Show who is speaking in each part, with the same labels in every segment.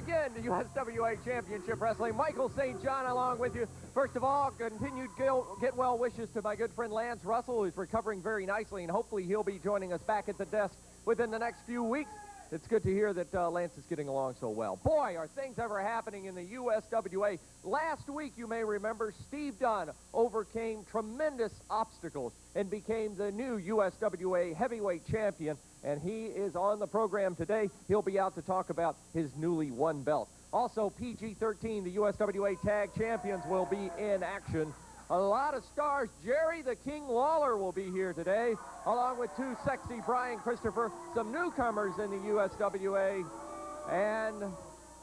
Speaker 1: again to USWA Championship Wrestling. Michael St. John along with you. First of all, continued get well wishes to my good friend Lance Russell, who's recovering very nicely, and hopefully he'll be joining us back at the desk within the next few weeks. It's good to hear that Lance is getting along so well. Boy, are things ever happening in the USWA. Last week, you may remember, Steve Dunn overcame tremendous obstacles and became the new USWA heavyweight champion, and he is on the program today. He'll be out to talk about his newly won belt. Also, PG-13, the USWA Tag Champions, will be in action. A lot of stars. Jerry the King Lawler will be here today, along with Too Sexy Brian Christopher, some newcomers in the USWA, and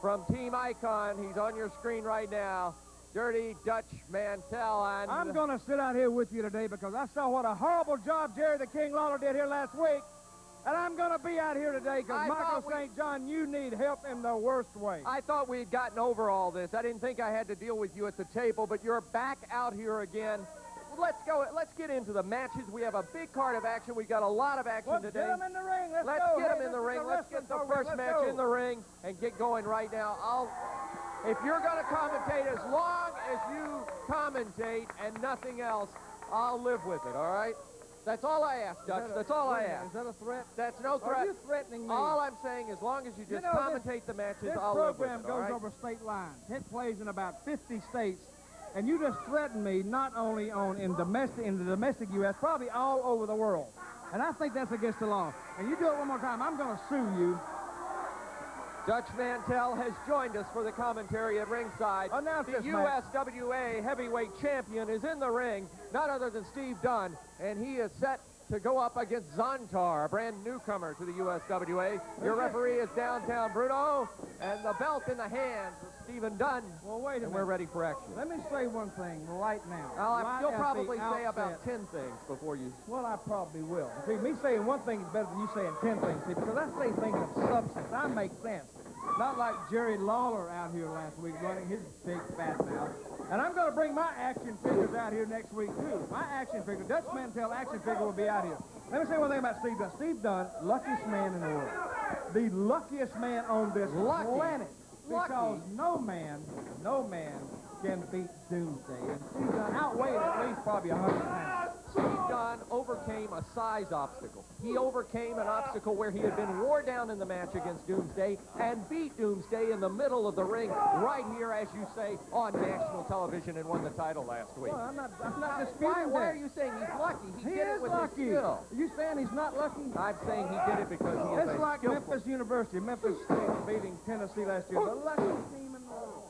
Speaker 1: from Team Icon, he's on your screen right now, Dirty Dutch Mantell. And
Speaker 2: I'm going to sit out here with you today because I saw what a horrible job Jerry the King Lawler did here last week. And I'm going to be out here today because Michael St. John, you need help in the worst way.
Speaker 1: I thought we had gotten over all this. I didn't think I had to deal with you at the table, but you're back out here again. Let's go. Let's get into the matches. We have a big card of action. We've got a lot of action today.
Speaker 2: Let's get them in the ring.
Speaker 1: Let's get them in the ring. Let's get the first match in the ring and get going right now. If you're going to commentate, as long as you commentate and nothing else, I'll live with it, all right? That's all I ask, Dutch. That's all I ask.
Speaker 2: Is that a threat?
Speaker 1: That's no threat.
Speaker 2: Are you threatening me?
Speaker 1: All I'm saying, as long as you just commentate the matches, I'll live with it.
Speaker 2: This program goes over state lines. It plays in about 50 states, and you just threaten me not only in the domestic U.S., probably all over the world. And I think that's against the law. And you do it one more time, I'm going to sue you.
Speaker 1: Dutch Mantell has joined us for the commentary at ringside. The USWA heavyweight champion is in the ring, none other than Steve Dunn, and he is set to go up against Zantar, a brand newcomer to the USWA. Your referee is Downtown Bruno, and the belt in the hands of Stephen Dunn.
Speaker 2: Well, wait a minute.
Speaker 1: We're ready for action.
Speaker 2: Let me say one thing right now.
Speaker 1: You'll probably say about 10 things before you...
Speaker 2: Well, I probably will. See, me saying one thing is better than you saying 10 things. See, because I say things of substance. I make sense. Not like Jerry Lawler out here last week running his big fat mouth. And I'm going to bring my action figures out here next week, too. My action figure, Dutch Mantell action figure will be out here. Let me say one thing about Steve Dunn. Steve Dunn, luckiest man in the world. The luckiest man on this planet. Because no man can beat Doomsday. And Steve Dunn outweighed at least probably 100 pounds.
Speaker 1: Steve Dunn overcame a size obstacle. He overcame an obstacle where he had been wore down in the match against Doomsday and beat Doomsday in the middle of the ring right here, as you say, on national television and won the title last week.
Speaker 2: Well, I'm not disputing that.
Speaker 1: Why are you saying he's lucky? He did it with his skill.
Speaker 2: Are you saying he's not lucky?
Speaker 1: I'm saying he did it because he is
Speaker 2: It's like Memphis University. Memphis State beating Tennessee last year. The luckiest team in the world.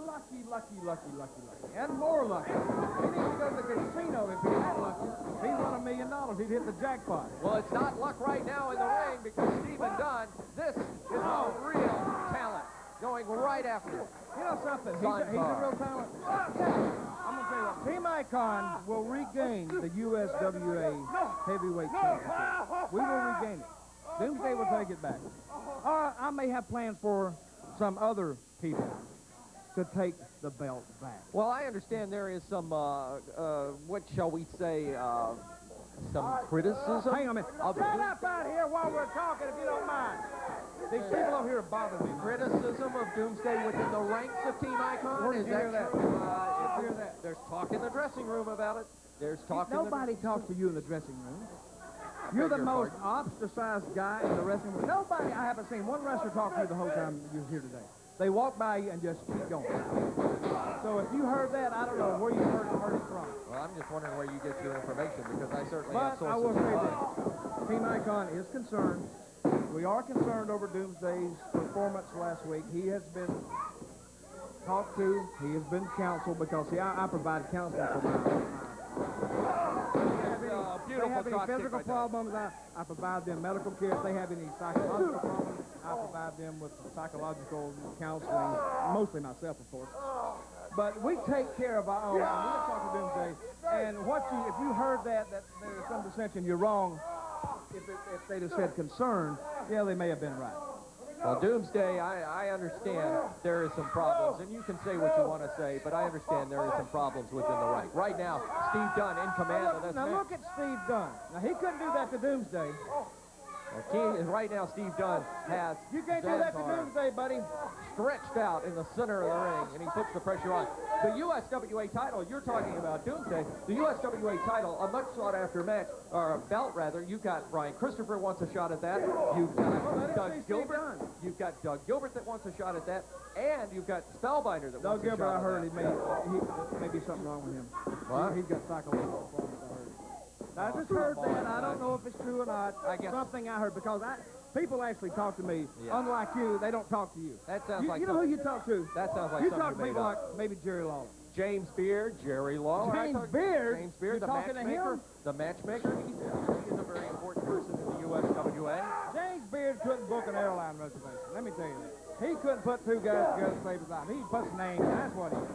Speaker 2: Lucky. And more lucky. He needs to go to the casino if he's that lucky. If he won $1 million, he'd hit the jackpot.
Speaker 1: Well, it's not luck right now in the ring because Stephen Dunn, this is a real talent going right after him.
Speaker 2: You know something? He's a real talent. I'm going to tell you what. Team Icon will regain the USWA heavyweight championship. We will regain it. Doomsday will take it back. Or I may have plans for some other people to take the belt back.
Speaker 1: Well, I understand there is some, what shall we say, some criticism.
Speaker 2: Hang on a minute. Stand up out here while we're talking, if you don't mind. These people over here bother me.
Speaker 1: Criticism of Doomsday within the ranks of Team Icon?
Speaker 2: Where did you hear that? Hear that?
Speaker 1: There's talk in the dressing room about it. There's talk
Speaker 2: Nobody talks to you in the dressing room. You're the most ostracized guy in the wrestling room. Nobody, I haven't seen one wrestler talk to you the whole time you're here today. They walk by you and just keep going. So if you heard that, I don't know where you heard it from.
Speaker 1: Well, I'm just wondering where you get your information because I certainly have sources.
Speaker 2: But I will say this. Team Icon is concerned. We are concerned over Doomsday's performance last week. He has been talked to. He has been counseled because, see, I provide counseling for If they have any physical problems, I provide them medical care. If they have any psychological problems, I provide them with psychological counseling, mostly myself, of course. But we take care of our own. And we'll talk to Doomsday. And if you heard that there's some dissension, you're wrong. If they'd have said concern, yeah, they may have been right.
Speaker 1: Well, Doomsday, I understand there is some problems, and you can say what you want to say, but I understand there is some problems within the rank. Right now, Steve Dunn in command of this match.
Speaker 2: Now look at Steve Dunn. Now, he couldn't do that to Doomsday.
Speaker 1: Right now, Steve Dunn has
Speaker 2: You can't do that to
Speaker 1: Zantar
Speaker 2: Doomsday, buddy.
Speaker 1: stretched out in the center of the ring, and he puts the pressure on. The USWA title, you're talking about Doomsday. The USWA title, a much sought-after match, or a belt, rather. You've got Brian Christopher wants a shot at that. You've got Doug Gilbert. You've got Doug Gilbert that wants a shot at that. And you've got Spellbinder that wants a shot at that. Doug Gilbert, I heard
Speaker 2: he may be something wrong with him.
Speaker 1: What?
Speaker 2: He's got psychological problems, I heard. I just heard that. I don't know if it's true or not.
Speaker 1: I guess
Speaker 2: something I heard, because people actually talk to me.
Speaker 1: Yeah.
Speaker 2: Unlike you, they don't talk to you.
Speaker 1: That sounds like
Speaker 2: you know who you talk to?
Speaker 1: That sounds like
Speaker 2: you
Speaker 1: something
Speaker 2: talk to people like maybe Jerry Lawler.
Speaker 1: James Beard, Jerry Lawler.
Speaker 2: James Beard?
Speaker 1: James Beard, the
Speaker 2: talking to
Speaker 1: matchmaker.
Speaker 2: him?
Speaker 1: The matchmaker. He's a very important person in the USWA.
Speaker 2: James Beard couldn't book an airline reservation. Let me tell you that. He couldn't put two guys together to save his life. He puts names, and that's what he is.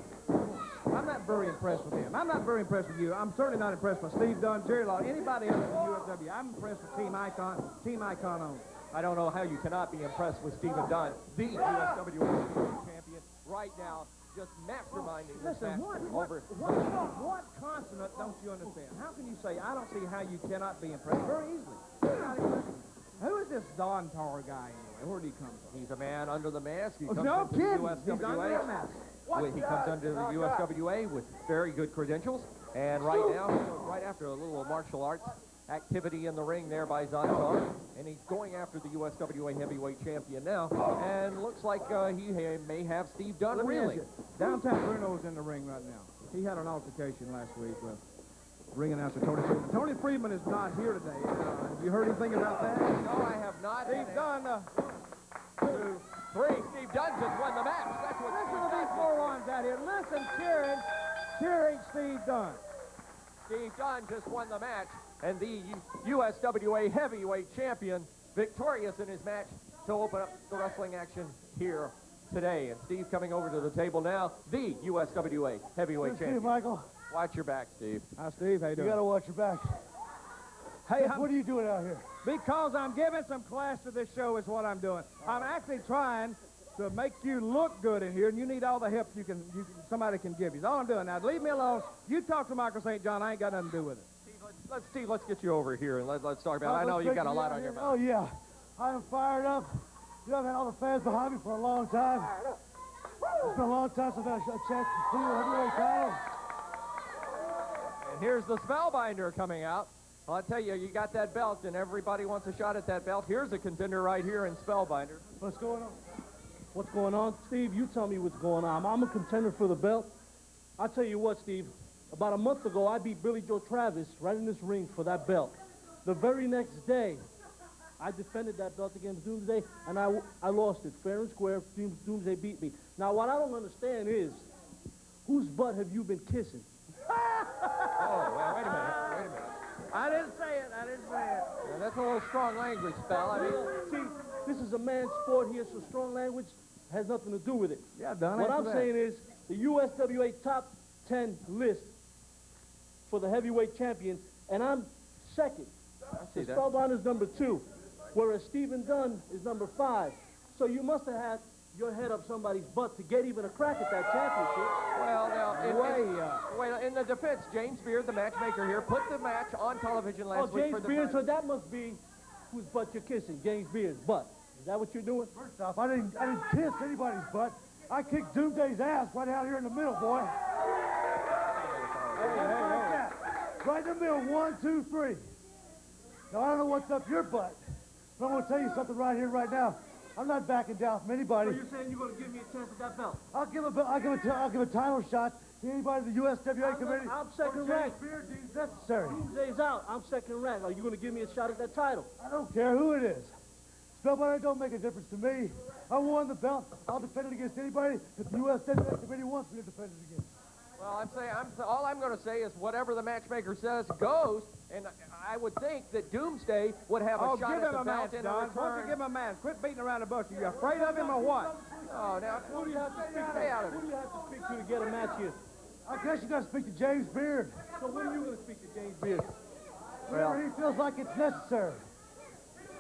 Speaker 2: I'm not very impressed with him. I'm not very impressed with you. I'm certainly not impressed with Steve Dunn, Jerry Lawler, anybody else in the USW. I'm impressed with Team Icon only.
Speaker 1: I don't know how you cannot be impressed with Stephen Dunn, the USWA champion, right now, just masterminding this match over.
Speaker 2: What consonant don't you understand? How can you say, I don't see how you cannot be impressed? Very easily. Who is this Zantar guy anyway? Where did he come from?
Speaker 1: He's a man under the mask. He comes
Speaker 2: no
Speaker 1: into
Speaker 2: kidding.
Speaker 1: the USWA.
Speaker 2: He's under the mask.
Speaker 1: He comes under the USWA with very good credentials. And right now, right after a little martial arts activity in the ring there by Zantar, and he's going after the USWA heavyweight champion now, and looks like he may have Steve Dunn really.
Speaker 2: Downtown Corino is in the ring right now. He had an altercation last week with ring announcer Tony Freeman. Tony Freeman is not here today. Have you heard anything about that?
Speaker 1: No, I have not.
Speaker 2: Steve Dunn,
Speaker 1: 2, 3. Steve Dunn just won the match. That's what.
Speaker 2: Listen to these four ones out here. Listen, cheering Steve Dunn.
Speaker 1: Steve Dunn just won the match, and the USWA heavyweight champion victorious in his match to open up the wrestling action here today. And Steve coming over to the table now, the USWA heavyweight champion.
Speaker 3: Steve, Michael.
Speaker 1: Watch your back, Steve.
Speaker 2: Hi, Steve. How you doing?
Speaker 3: You got to watch your back.
Speaker 2: Hey,
Speaker 3: what are you doing out here?
Speaker 2: Because I'm giving some class to this show is what I'm doing. I'm actually trying to make you look good in here, and you need all the help somebody can give you. That's all I'm doing. Now, leave me alone. You talk to Michael St. John. I ain't got nothing to do with it.
Speaker 1: Steve, let's get you over here, and let's talk about it. I know you've got a lot on your mind.
Speaker 3: Oh, yeah. I am fired up. You know, I've had all the fans behind me for a long time. It's been a long time since I've had a chance to see the heavyweight title.
Speaker 1: And here's the Spellbinder coming out. Well, I tell you, you got that belt, and everybody wants a shot at that belt. Here's a contender right here in Spellbinder.
Speaker 3: What's going on?
Speaker 4: What's going on? Steve, you tell me what's going on. I'm a contender for the belt. I'll tell you what, Steve. About a month ago, I beat Billy Joe Travis right in this ring for that belt. The very next day, I defended that belt against Doomsday, and I lost it fair and square. Doomsday beat me. Now, what I don't understand is, whose butt have you been kissing?
Speaker 1: Oh, well, wait a minute.
Speaker 2: I didn't say it.
Speaker 1: Now, that's a little strong language, Spell. I mean,
Speaker 4: See, this is a man's sport here, so strong language has nothing to do with it.
Speaker 2: Yeah, Dunn.
Speaker 4: What I'm saying is, the USWA top 10 list for the heavyweight champion, and I'm second.
Speaker 1: I see that.
Speaker 4: Spellbinder's number 2, whereas Stephen Dunn is number 5. So you must have had your head up somebody's butt to get even a crack at that championship.
Speaker 1: Well, now, in the defense, James Beard, the matchmaker here, put the match on television last week
Speaker 4: James
Speaker 1: for the
Speaker 4: Beard, so that must be whose butt you're kissing, James Beard's butt. Is that what you're doing?
Speaker 3: First off, I didn't kiss anybody's butt. I kicked Doomsday's ass right out here in the middle, boy. Hey. Right in the middle, 1, 2, 3. Now, I don't know what's up your butt, but I'm going to tell you something right here, right now. I'm not backing down from anybody.
Speaker 4: So you're saying you're going to give me a chance at that belt?
Speaker 3: I'll give a title shot to anybody in the USWA committee.
Speaker 4: I'm second ranked.
Speaker 3: It's necessary.
Speaker 4: Doomsday's out. I'm second ranked. Are you going to give me a shot at that title?
Speaker 3: I don't care who it is. Spellbinder don't make a difference to me. I won the belt. I'll defend it against anybody that the USWA committee wants me to defend it against.
Speaker 1: Well, all I'm going to say is whatever the matchmaker says goes, and I would think that Doomsday would have a shot at the belt in
Speaker 2: Don.
Speaker 1: return.
Speaker 2: Why don't you give him a match? Quit beating around the bush. Are you afraid of him or what?
Speaker 1: Oh, now,
Speaker 4: Who do you have to speak to?
Speaker 1: stay out of
Speaker 4: Who
Speaker 1: it.
Speaker 4: do you have to speak to get a match here?
Speaker 3: I guess you got to speak to James Beard.
Speaker 4: So when are you going to speak to James Beard?
Speaker 3: Whenever he feels like it's necessary.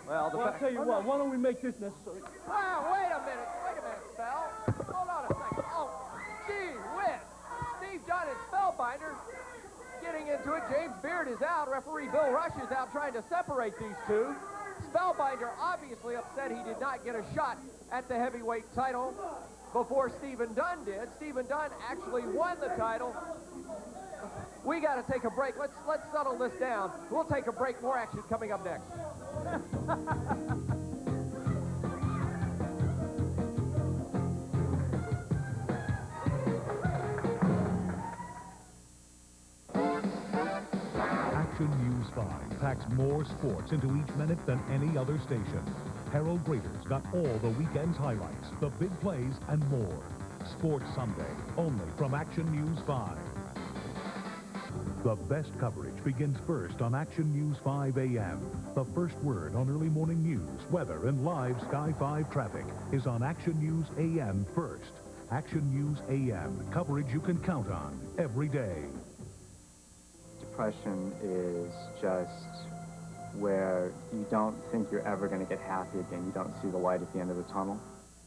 Speaker 1: Well,
Speaker 4: I'll tell you what. Why don't we make this necessary?
Speaker 1: Wow, wait a minute, Spell. Hold on a second. Oh, gee whiz. Steve Dunn and Spellbinder getting into it. James Beard is out. Referee Bill Rush is out trying to separate these two. Spellbinder obviously upset he did not get a shot at the heavyweight title before Stephen Dunn did. Stephen Dunn actually won the title. We got to take a break. Let's settle this down. We'll take a break. More action coming up next.
Speaker 5: Action News 5 packs more sports into each minute than any other station. Harold Grader's got all the weekend's highlights, the big plays, and more. Sports Sunday, only from Action News 5. The best coverage begins first on Action News 5 AM. The first word on early morning news, weather, and live Sky 5 traffic is on Action News AM first. Action News AM, coverage you can count on every day.
Speaker 6: Depression is just where you don't think you're ever going to get happy again. You don't see the light at the end of the tunnel.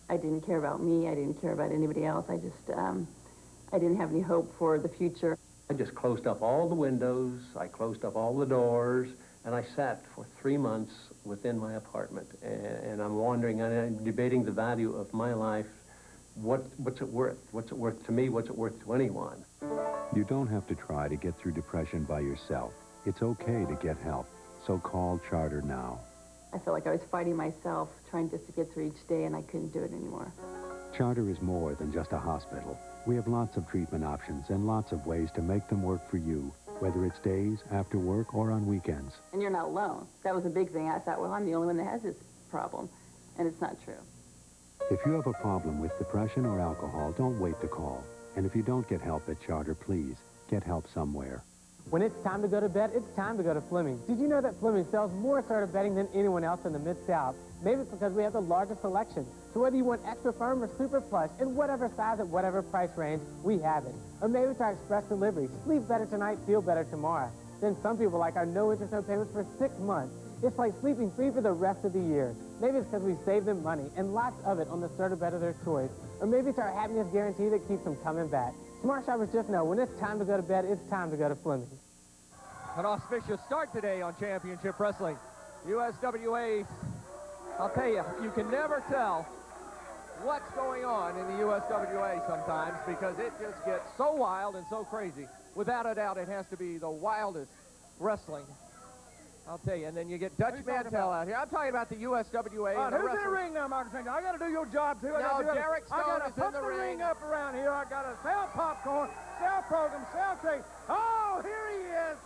Speaker 7: I didn't care about me. I didn't care about anybody else. I just, I didn't have any hope for the future.
Speaker 8: I just closed up all the windows, I closed up all the doors, and I sat for 3 months within my apartment. And I'm wondering, and I'm debating the value of my life. What's it worth? What's it worth to me? What's it worth to anyone?
Speaker 9: You don't have to try to get through depression by yourself. It's okay to get help. So call Charter now.
Speaker 7: I felt like I was fighting myself, trying just to get through each day, and I couldn't do it anymore.
Speaker 9: Charter is more than just a hospital. We have lots of treatment options and lots of ways to make them work for you, whether it's days, after work, or on weekends.
Speaker 7: And you're not alone. That was a big thing. I thought, well, I'm the only one that has this problem, and it's not true.
Speaker 9: If you have a problem with depression or alcohol, don't wait to call. And if you don't get help at Charter, please, get help somewhere.
Speaker 10: When it's time to go to bed, it's time to go to Fleming's. Did you know that Fleming's sells more assorted bedding than anyone else in the Mid-South? Maybe it's because we have the largest selection. So whether you want extra firm or super plush, in whatever size at whatever price range, we have it. Or maybe it's our express delivery. Sleep better tonight, feel better tomorrow. Then some people like our no interest, no payments for 6 months. It's like sleeping free for the rest of the year. Maybe it's because we save them money, and lots of it on the starter bed of their choice. Or maybe it's our happiness guarantee that keeps them coming back. Smart shoppers just know when it's time to go to bed, it's time to go to Fleming's.
Speaker 1: An auspicious start today on Championship Wrestling. USWA, I'll tell you, you can never tell what's going on in the USWA sometimes because it just gets so wild and so crazy. Without a doubt, it has to be the wildest wrestling. I'll tell you, and then you get Dutch Mantel out here. I'm talking about the USWA.
Speaker 2: All right, who's in the ring now, Michael St. John? I got to do your job, too.
Speaker 1: No, Derek Stone is in the ring.
Speaker 2: I got to put the ring up around here. I got to sell popcorn, sell programs, sell cake. Oh, here he is.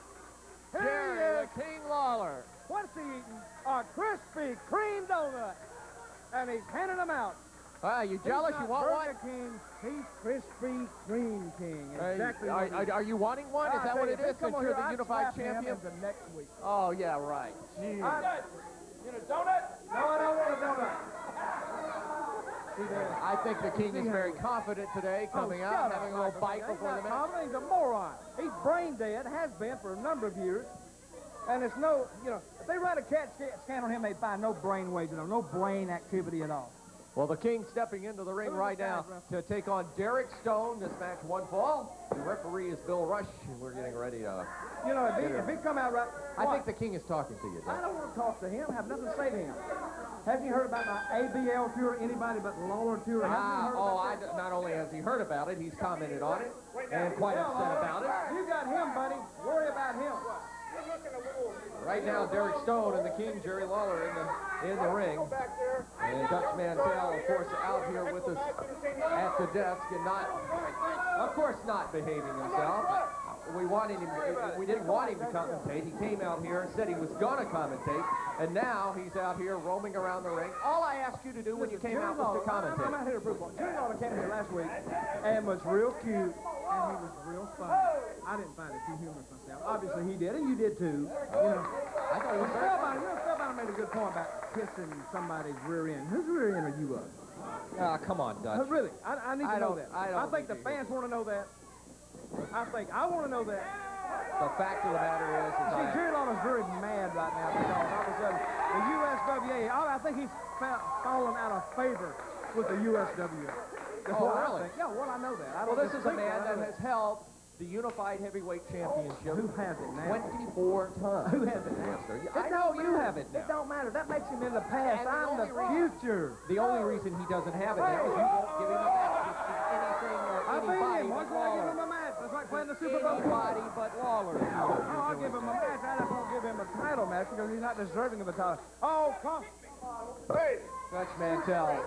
Speaker 2: Here
Speaker 1: Jerry,
Speaker 2: he is.
Speaker 1: the King Lawler.
Speaker 2: What's he eating? A Krispy Kreme donut. And he's handing them out.
Speaker 1: You jealous? You want one?
Speaker 2: Burger King, he's Krispy Kreme King. Exactly.
Speaker 1: Are you wanting one? Is that what it is? Since you're the unified champion?
Speaker 2: The next week.
Speaker 1: Oh, yeah, right. Jeez.
Speaker 2: You want a donut? No, I don't want a donut.
Speaker 1: I think the King is very confident today, coming out, having a little bite before the match.
Speaker 2: He's a moron. He's brain dead, has been for a number of years. And it's no, if they run a CAT scan on him, they find no brain waves, no brain activity at all.
Speaker 1: Well, the King stepping into the ring right now to take on Derek Stone. This match 1 fall. The referee is Bill Rush, and we're getting ready to...
Speaker 2: if he come out right...
Speaker 1: I think the King is talking to you, Dave.
Speaker 2: I don't want to talk to him. I have nothing to say to him. Have you heard about my ABL tour, anybody but Lawler tour?
Speaker 1: Not only has he heard about it, he's commented on it, and quite upset about it.
Speaker 2: You got him, buddy. Worry about him.
Speaker 1: Right now, Derek Stone and the King, Jerry Lawler, in the ring. And Dutch Mantel, of course, out here with us at the desk and not behaving himself. We didn't want him to commentate. He came out here and said he was going to commentate, and now he's out here roaming around the ring. All I asked you to do when you came out was to commentate.
Speaker 2: I'm out here to prove it. Jerry Lawler came here last week and was real cute, and he was real funny. I didn't find it too humorous myself. Obviously, he did, and you did too.
Speaker 1: I thought it was
Speaker 2: Spellbinder made a good point about kissing somebody's rear end. Whose rear end are you of?
Speaker 1: Come on, Dutch.
Speaker 2: Really? I need to know that. I think the
Speaker 1: need to
Speaker 2: fans want to know that. I want to know that.
Speaker 1: The fact of the matter is
Speaker 2: Jerry Lawler's very mad right now because all of a sudden the USWA, I think he's fallen out of favor with the USWA.
Speaker 1: Oh, really?
Speaker 2: Yeah, well, I know that.
Speaker 1: Well, this is a man that has held the Unified Heavyweight Championship.
Speaker 2: Who has it now?
Speaker 1: 24 times.
Speaker 2: Who has it now?
Speaker 1: I know you have it now.
Speaker 2: It don't matter. That makes him in the past.
Speaker 1: And
Speaker 2: I'm the future.
Speaker 1: The only reason he doesn't have it now is you won't give him a match. Anything or
Speaker 2: I beat
Speaker 1: anybody
Speaker 2: him. Why
Speaker 1: but
Speaker 2: should I give
Speaker 1: Lawler.
Speaker 2: him a match? That's like playing the Super Bowl.
Speaker 1: Anybody but Lawler.
Speaker 2: Oh, I'll give him a match. I just won't give him a title match because he's not deserving of a title. Oh, come. Hey.
Speaker 1: Dutch Mantell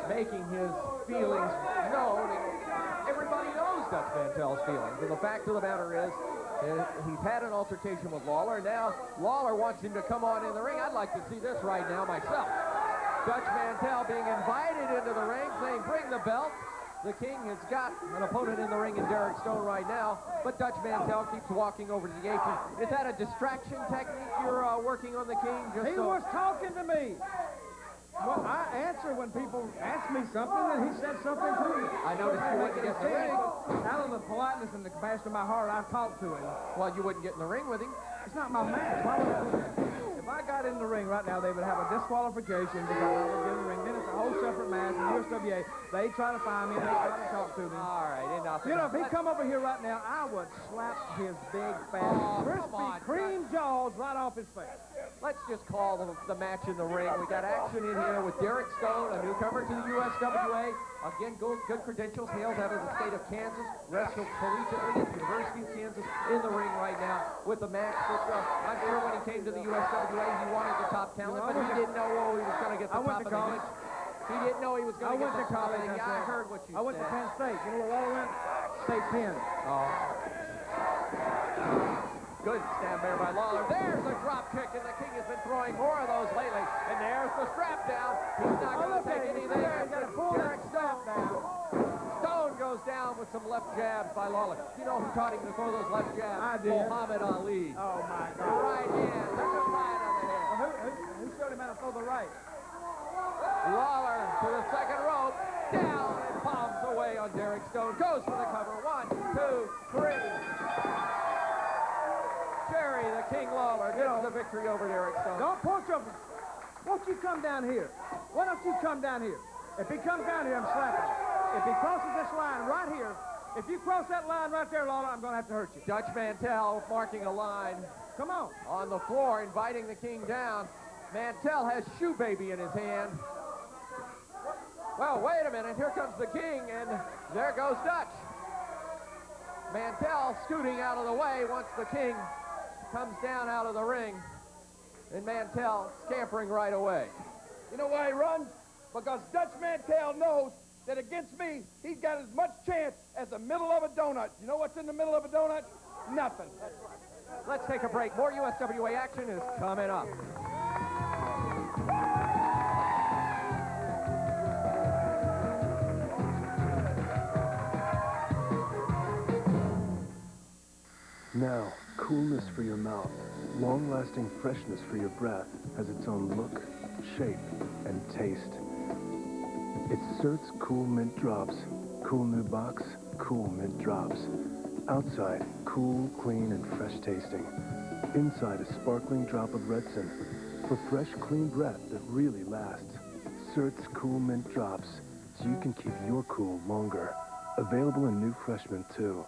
Speaker 1: making his feelings known. And everybody knows Dutch Mantell's feelings. And the fact of the matter is, he's had an altercation with Lawler. Now, Lawler wants him to come on in the ring. I'd like to see this right now myself. Dutch Mantell being invited into the ring, saying, bring the belt. The King has got an opponent in the ring in Derek Stone right now, but Dutch Mantell keeps walking over to the apron. Is that a distraction technique you're working on the King?
Speaker 2: He was talking to me. Well, I answer when people ask me something, and he said something to me.
Speaker 1: I noticed you wouldn't get in the ring.
Speaker 2: Out of the politeness and the compassion of my heart, I talked to him.
Speaker 1: Well, you wouldn't get in the ring with him.
Speaker 2: It's not my match. Why would I do that? If I got in the ring right now, they would have a disqualification because I would get in the ring. Then it's a whole separate match. The USWA, they try to find me and they try to talk to me.
Speaker 1: All right, enough.
Speaker 2: You know, if he come over here right now, I would slap his big, fat, crispy cream jaws right off his face.
Speaker 1: Let's just call the match in the ring. We got action in here with Derek Stone, a newcomer to the USWA. Again, good credentials, hails out of the state of Kansas, wrestled collegiately at the University of Kansas, in the ring right now with the match that I'm sure when he came to the USWA, he wanted the top talent, but he didn't know he was going to get the top of the college. He didn't know he was going to get the top of the college. I heard what you said.
Speaker 2: I went to Penn State. You know where Lawler went? State Penn.
Speaker 1: Oh. Good stand there by Lawler. There's a drop kick, and the King has been throwing more of those lately. And there's the strap down. He's not going to take anything. He's got to pull that strap down. Stone goes down with some left jabs by Lawler. You know who taught him to throw those left jabs?
Speaker 2: I did.
Speaker 1: Muhammad Ali.
Speaker 2: Oh, my God.
Speaker 1: The right hand. That's a right on the head.
Speaker 2: Who showed him how to throw the right?
Speaker 1: Lawler to the second rope. Down and palms away on Derek Stone. Goes for the cover. 1, 2, 3. Jerry, the King Lawler, gets the victory over Derek Stone.
Speaker 2: Don't punch over. Won't you come down here? Why don't you come down here? If he comes down here, I'm slapping him. If he crosses this line right here, if you cross that line right there, Lawler, I'm going to have to hurt you.
Speaker 1: Dutch Mantell marking a line.
Speaker 2: Come on.
Speaker 1: On the floor, inviting the King down. Mantell has Shoe Baby in his hand. Well, wait a minute. Here comes the King, and there goes Dutch. Mantell scooting out of the way once the King comes down out of the ring, and Mantell scampering right away.
Speaker 11: You know why he runs? Because Dutch Mantell knows that against me, he's got as much chance as the middle of a donut. You know what's in the middle of a donut? Nothing.
Speaker 1: Let's take a break. More USWA action is coming up.
Speaker 12: Now, coolness for your mouth, long-lasting freshness for your breath has its own look, shape, and taste. It's Cert's Cool Mint Drops. Cool new box, cool mint drops. Outside, cool, clean, and fresh tasting. Inside, a sparkling drop of Redson for fresh, clean breath that really lasts. Cert's Cool Mint Drops, so you can keep your cool longer. Available in new freshmen, too.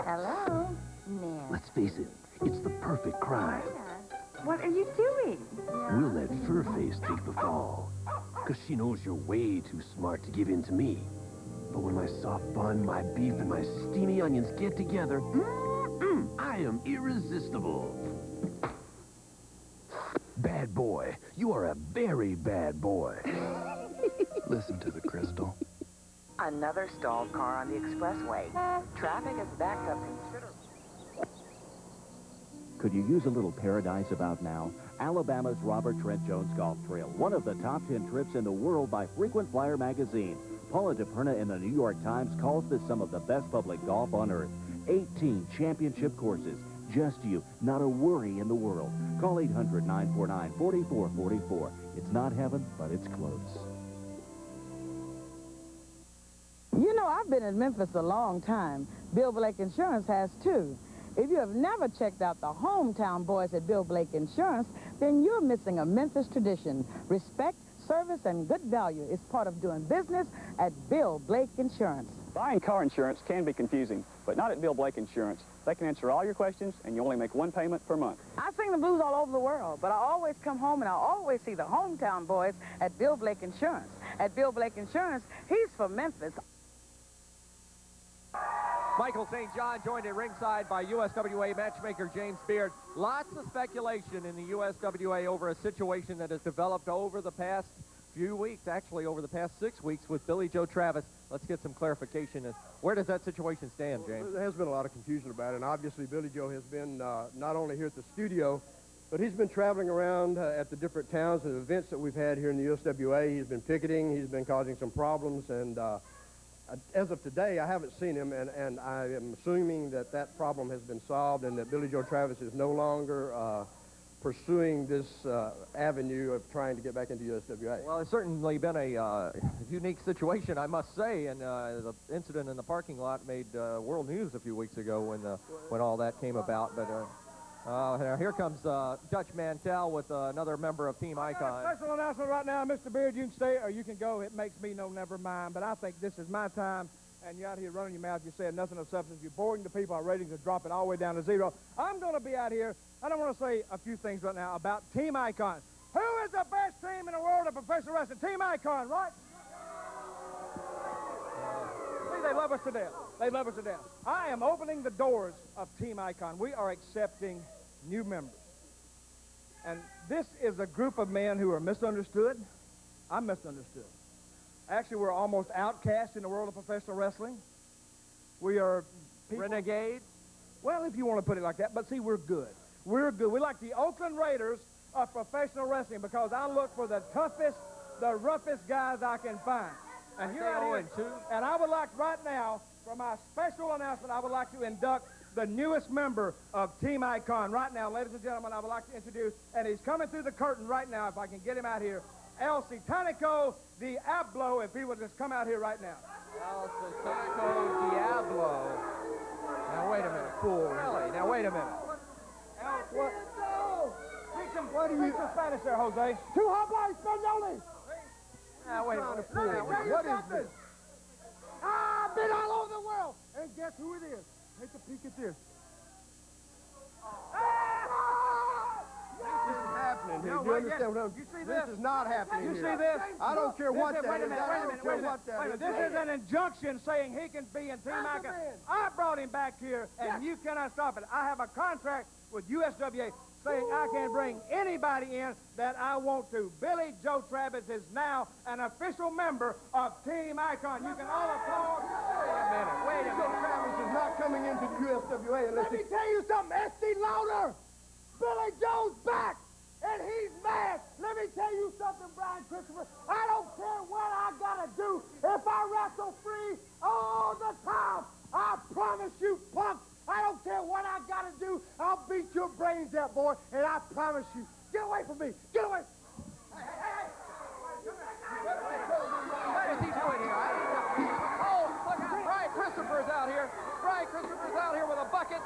Speaker 13: Hello? No.
Speaker 14: Let's face it, it's the perfect crime.
Speaker 13: What are you doing?
Speaker 14: We'll let Furface take the fall. Because she knows you're way too smart to give in to me. But when my soft bun, my beef, and my steamy onions get together, I am irresistible. Bad boy. You are a very bad boy.
Speaker 12: Listen to the crystal.
Speaker 15: Another stalled car on the expressway. Traffic is backed up considerably.
Speaker 16: Could you use a little paradise about now? Alabama's Robert Trent Jones Golf Trail, one of the top 10 trips in the world by Frequent Flyer magazine. Paula DePerna in the New York Times calls this some of the best public golf on earth. 18 championship courses. Just you, not a worry in the world. Call 800-949-4444. It's not heaven, but it's close.
Speaker 17: You know, I've been in Memphis a long time. Bill Blake Insurance has too. If you have never checked out the hometown boys at Bill Blake Insurance, then you're missing a Memphis tradition. Respect, service and good value is part of doing business at Bill Blake Insurance.
Speaker 18: Buying car insurance can be confusing, but not at Bill Blake Insurance. They can answer all your questions, and you only make one payment per month.
Speaker 17: I sing the blues all over the world, but I always come home and I always see the hometown boys at Bill Blake Insurance. At Bill Blake Insurance, he's from Memphis.
Speaker 1: Michael St. John joined at ringside by USWA matchmaker James Beard. Lots of speculation in the USWA over a situation that has developed over the past few weeks, actually over the past 6 weeks with Billy Joe Travis. Let's get some clarification. Where does that situation stand, James?
Speaker 11: There has been a lot of confusion about it, and obviously Billy Joe has been not only here at the studio, but he's been traveling around at the different towns and events that we've had here in the USWA. He's been picketing, he's been causing some problems, and as of today, I haven't seen him, and I am assuming that that problem has been solved and that Billy Joe Travis is no longer pursuing this avenue of trying to get back into USWA.
Speaker 1: Well, it's certainly been a unique situation, I must say, and the incident in the parking lot made world news a few weeks ago when all that came about. But now here comes Dutch Mantell with another member of Team Icon.
Speaker 2: Special announcement right now, Mr. Beard, you can stay or you can go. It makes me no never mind, but I think this is my time, and you're out here running your mouth, you're saying nothing of substance, you're boring the people, our ratings are dropping all the way down to zero. I'm going to be out here. I don't want to say a few things right now about Team Icon. Who is the best team in the world of professional wrestling? Team Icon, right? See, they love us to death. They love us to death. I am opening the doors of Team Icon. We are accepting new members. And this is a group of men who are misunderstood. I'm misunderstood. Actually, we're almost outcast in the world of professional wrestling. We are people,
Speaker 1: renegades?
Speaker 2: Well, if you want to put it like that. But see, we're good. We're good. We're like the Oakland Raiders of professional wrestling because I look for the toughest, the roughest guys I can find. And you're out here. And I would like right now, for my special announcement, I would like to induct the newest member of Team Icon. Right now, ladies and gentlemen, I would like to introduce, and he's coming through the curtain right now, if I can get him out here, El Satanico Diablo, if he would just come out here right now.
Speaker 1: El Satanico Diablo. Now, wait a minute. Fool. Really? Now, wait a minute.
Speaker 2: What? What do you... Speak some Spanish there, Jose. Tu habla español.
Speaker 1: Now, wait a minute.
Speaker 2: What is this? I've been all over the world. And guess who it is? Take a peek at this.
Speaker 11: This is happening here.
Speaker 2: No,
Speaker 11: you understand what I'm...
Speaker 2: You see this?
Speaker 11: This is not happening
Speaker 2: You
Speaker 11: here.
Speaker 2: see this?
Speaker 11: I don't care what that is.
Speaker 2: Wait a minute. This is an injunction saying he can be in Team Icon. I brought him back here, and you cannot stop it. I have a contract with USWA saying I can bring anybody in that I want to. Billy Joe Travis is now an official member of Team Icon. You can all applaud.
Speaker 11: Wait a minute. Joe Travis is not coming into the USWA unless
Speaker 2: Let me tell you something, S.D. Lawler. Billy Joe's back, and he's mad. Let me tell you something, Brian Christopher. I don't care what I gotta do if I wrestle free all the time. I promise you, punk. I don't care what I gotta do. I'll beat your brains out, boy, and I promise you. Get away from me. Get away. Hey.
Speaker 1: What is he doing here? Oh, look out. Brian Christopher's out here. Brian Christopher's out here with a bucket.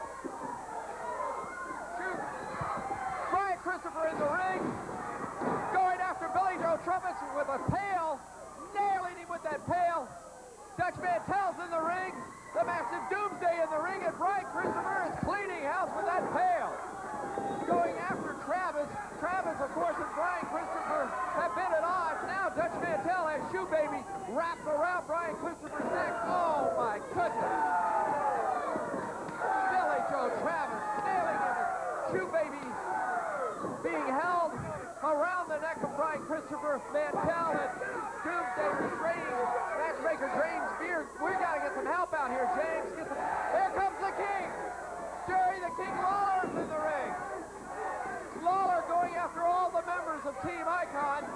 Speaker 1: Shoot. Brian Christopher in the ring. Going after Billy Joe Travis with a pail. Nailing him with that pail. Dutch Mantell's in the ring. The massive Doomsday in the ring, and Brian Christopher is cleaning house with that pail. Going after Travis. Travis, of course, and Brian Christopher have been at odds. Now Dutch Mantell has Shoe Baby wrapped around Brian Christopher's neck. Oh, my goodness. Billy Joe Travis nailing him. Shoe Baby being held around the neck of Brian Christopher. Mantell and Doomsday restraining matchmaker James Beard. We got to get some help out here, James. Here comes the King. Jerry the King Lawler's in the ring. Lawler going after all the members of Team Icon,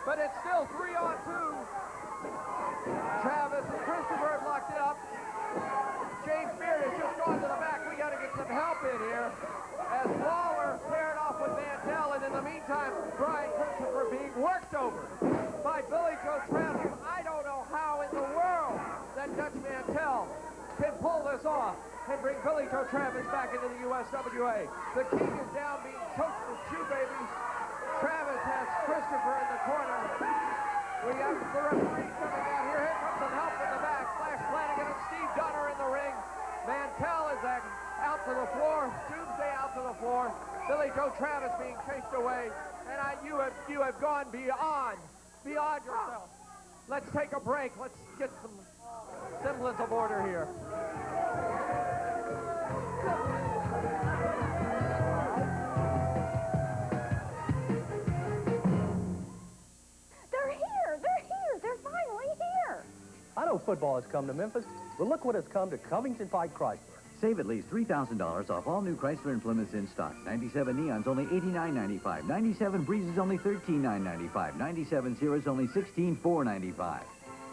Speaker 1: but it's still 3-on-2. Travis and Christopher have locked it up. James Beard has just gone to the back. We got to get some help in here as Lawler paired off with Mantell, and in the meantime, Brian Christopher being worked over by Billy Joe Travis. I don't know how in the world that Dutch Mantell can pull this off and bring Billy Joe Travis back into the USWA. The King is down being choked with Shoe Baby. Travis has Christopher in the corner. We have the referee coming out here. Here comes some help from the back. Flash Flanagan and Steve Dunn are in the ring. Mantell is out to the floor. Doomsday out to the floor. Billy Joe Travis being chased away. And you have gone beyond yourself. Let's take a break. Let's get some semblance of order here.
Speaker 19: They're finally here.
Speaker 20: I know football has come to Memphis, but look what has come to Covington Pike Chrysler.
Speaker 21: Save at least $3,000 off all new Chrysler and Plymouths in stock. 97 Neon's only $89.95. 97 Breezes only $13,995. 97 Sierra's only $16,495.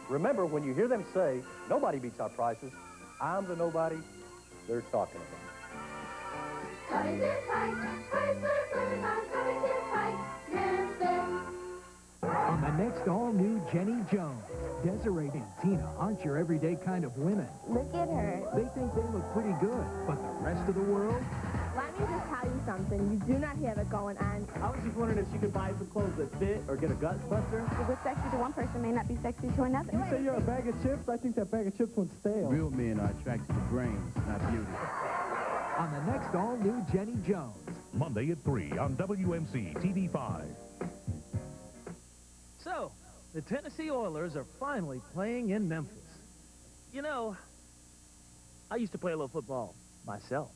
Speaker 20: Remember, when you hear them say, nobody beats our prices, I'm the nobody they're talking about.
Speaker 22: Covington Pike, Chrysler, Plymouth on Covington Pike, Memphis.
Speaker 23: On the next all-new Jenny Jones, Desiree and Tina aren't your everyday kind of women.
Speaker 24: Look at her.
Speaker 23: They think they look pretty good, but the rest of the world?
Speaker 24: Let me just tell you something. You do not have it going on.
Speaker 20: I was just wondering if she could buy some clothes that fit or get a gut buster.
Speaker 24: What's sexy to one person may not be sexy to another.
Speaker 20: You say you're a bag of chips? I think that bag of chips went stale.
Speaker 25: Real men are attracted to brains, not beauty.
Speaker 23: On the next all-new Jenny Jones.
Speaker 5: Monday at 3 on WMC TV5.
Speaker 26: So, the Tennessee Oilers are finally playing in Memphis. You know, I used to play a little football myself.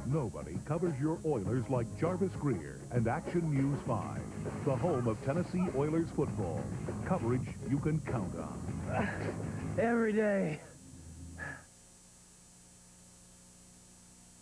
Speaker 5: Nobody covers your Oilers like Jarvis Greer and Action News 5, the home of Tennessee Oilers football. Coverage you can count on.
Speaker 26: Every day.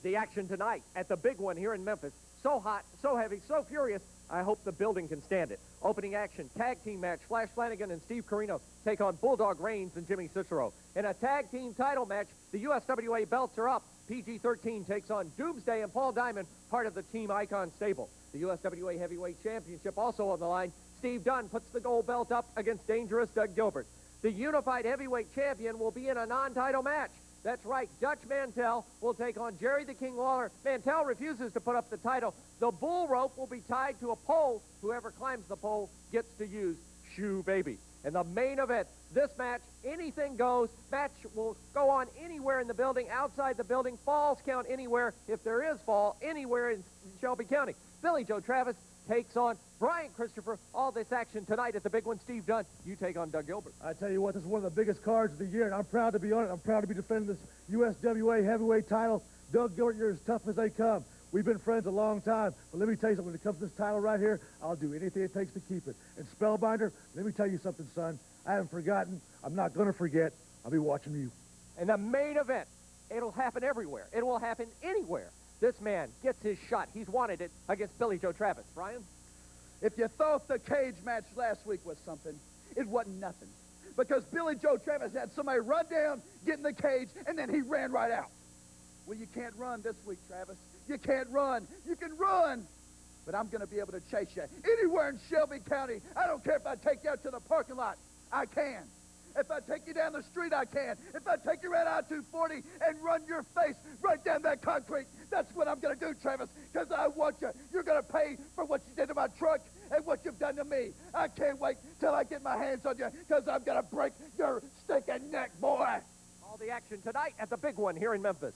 Speaker 1: The action tonight at the big one here in Memphis. So hot, so heavy, so furious, I hope the building can stand it. Opening action, tag team match. Flash Flanagan and Steve Corino take on Bulldog Reigns and Jimmy Cicero. In a tag team title match, the USWA belts are up. PG-13 takes on Doomsday and Paul Diamond, part of the Team Icon stable. The USWA Heavyweight Championship also on the line. Steve Dunn puts the gold belt up against dangerous Doug Gilbert. The Unified Heavyweight Champion will be in a non-title match. That's right, Dutch Mantell will take on Jerry the King Lawler. Mantell refuses to put up the title. The bull rope will be tied to a pole. Whoever climbs the pole gets to use Shoe Baby. And the main event, this match, anything goes. Match will go on anywhere in the building, outside the building. Falls count anywhere, if there is fall, anywhere in Shelby County. Billy Joe Travis takes on Brian Christopher. All this action tonight at the big one. Steve Dunn, you take on Doug Gilbert.
Speaker 3: I tell you what, this is one of the biggest cards of the year, and I'm proud to be on it. I'm proud to be defending this USWA heavyweight title. Doug Gilbert, you're as tough as they come. We've been friends a long time, but let me tell you something. When it comes to this title right here, I'll do anything it takes to keep it. And Spellbinder, let me tell you something, son. I haven't forgotten. I'm not going to forget. I'll be watching you.
Speaker 1: And the main event, it'll happen everywhere. It will happen anywhere. This man gets his shot. He's wanted it against Billy Joe Travis. Brian?
Speaker 27: If you thought the cage match last week was something, it wasn't nothing. Because Billy Joe Travis had somebody run down, get in the cage, and then he ran right out. Well, you can't run this week, Travis. You can't run. You can run, but I'm going to be able to chase you anywhere in Shelby County. I don't care if I take you out to the parking lot. I can. If I take you down the street, I can. If I take you right out 240 and run your face right down that concrete, that's what I'm going to do, Travis, because I want you. You're going to pay for what you did to my truck and what you've done to me. I can't wait till I get my hands on you, because I'm going to break your stinking neck, boy.
Speaker 1: All the action tonight at the big one here in Memphis.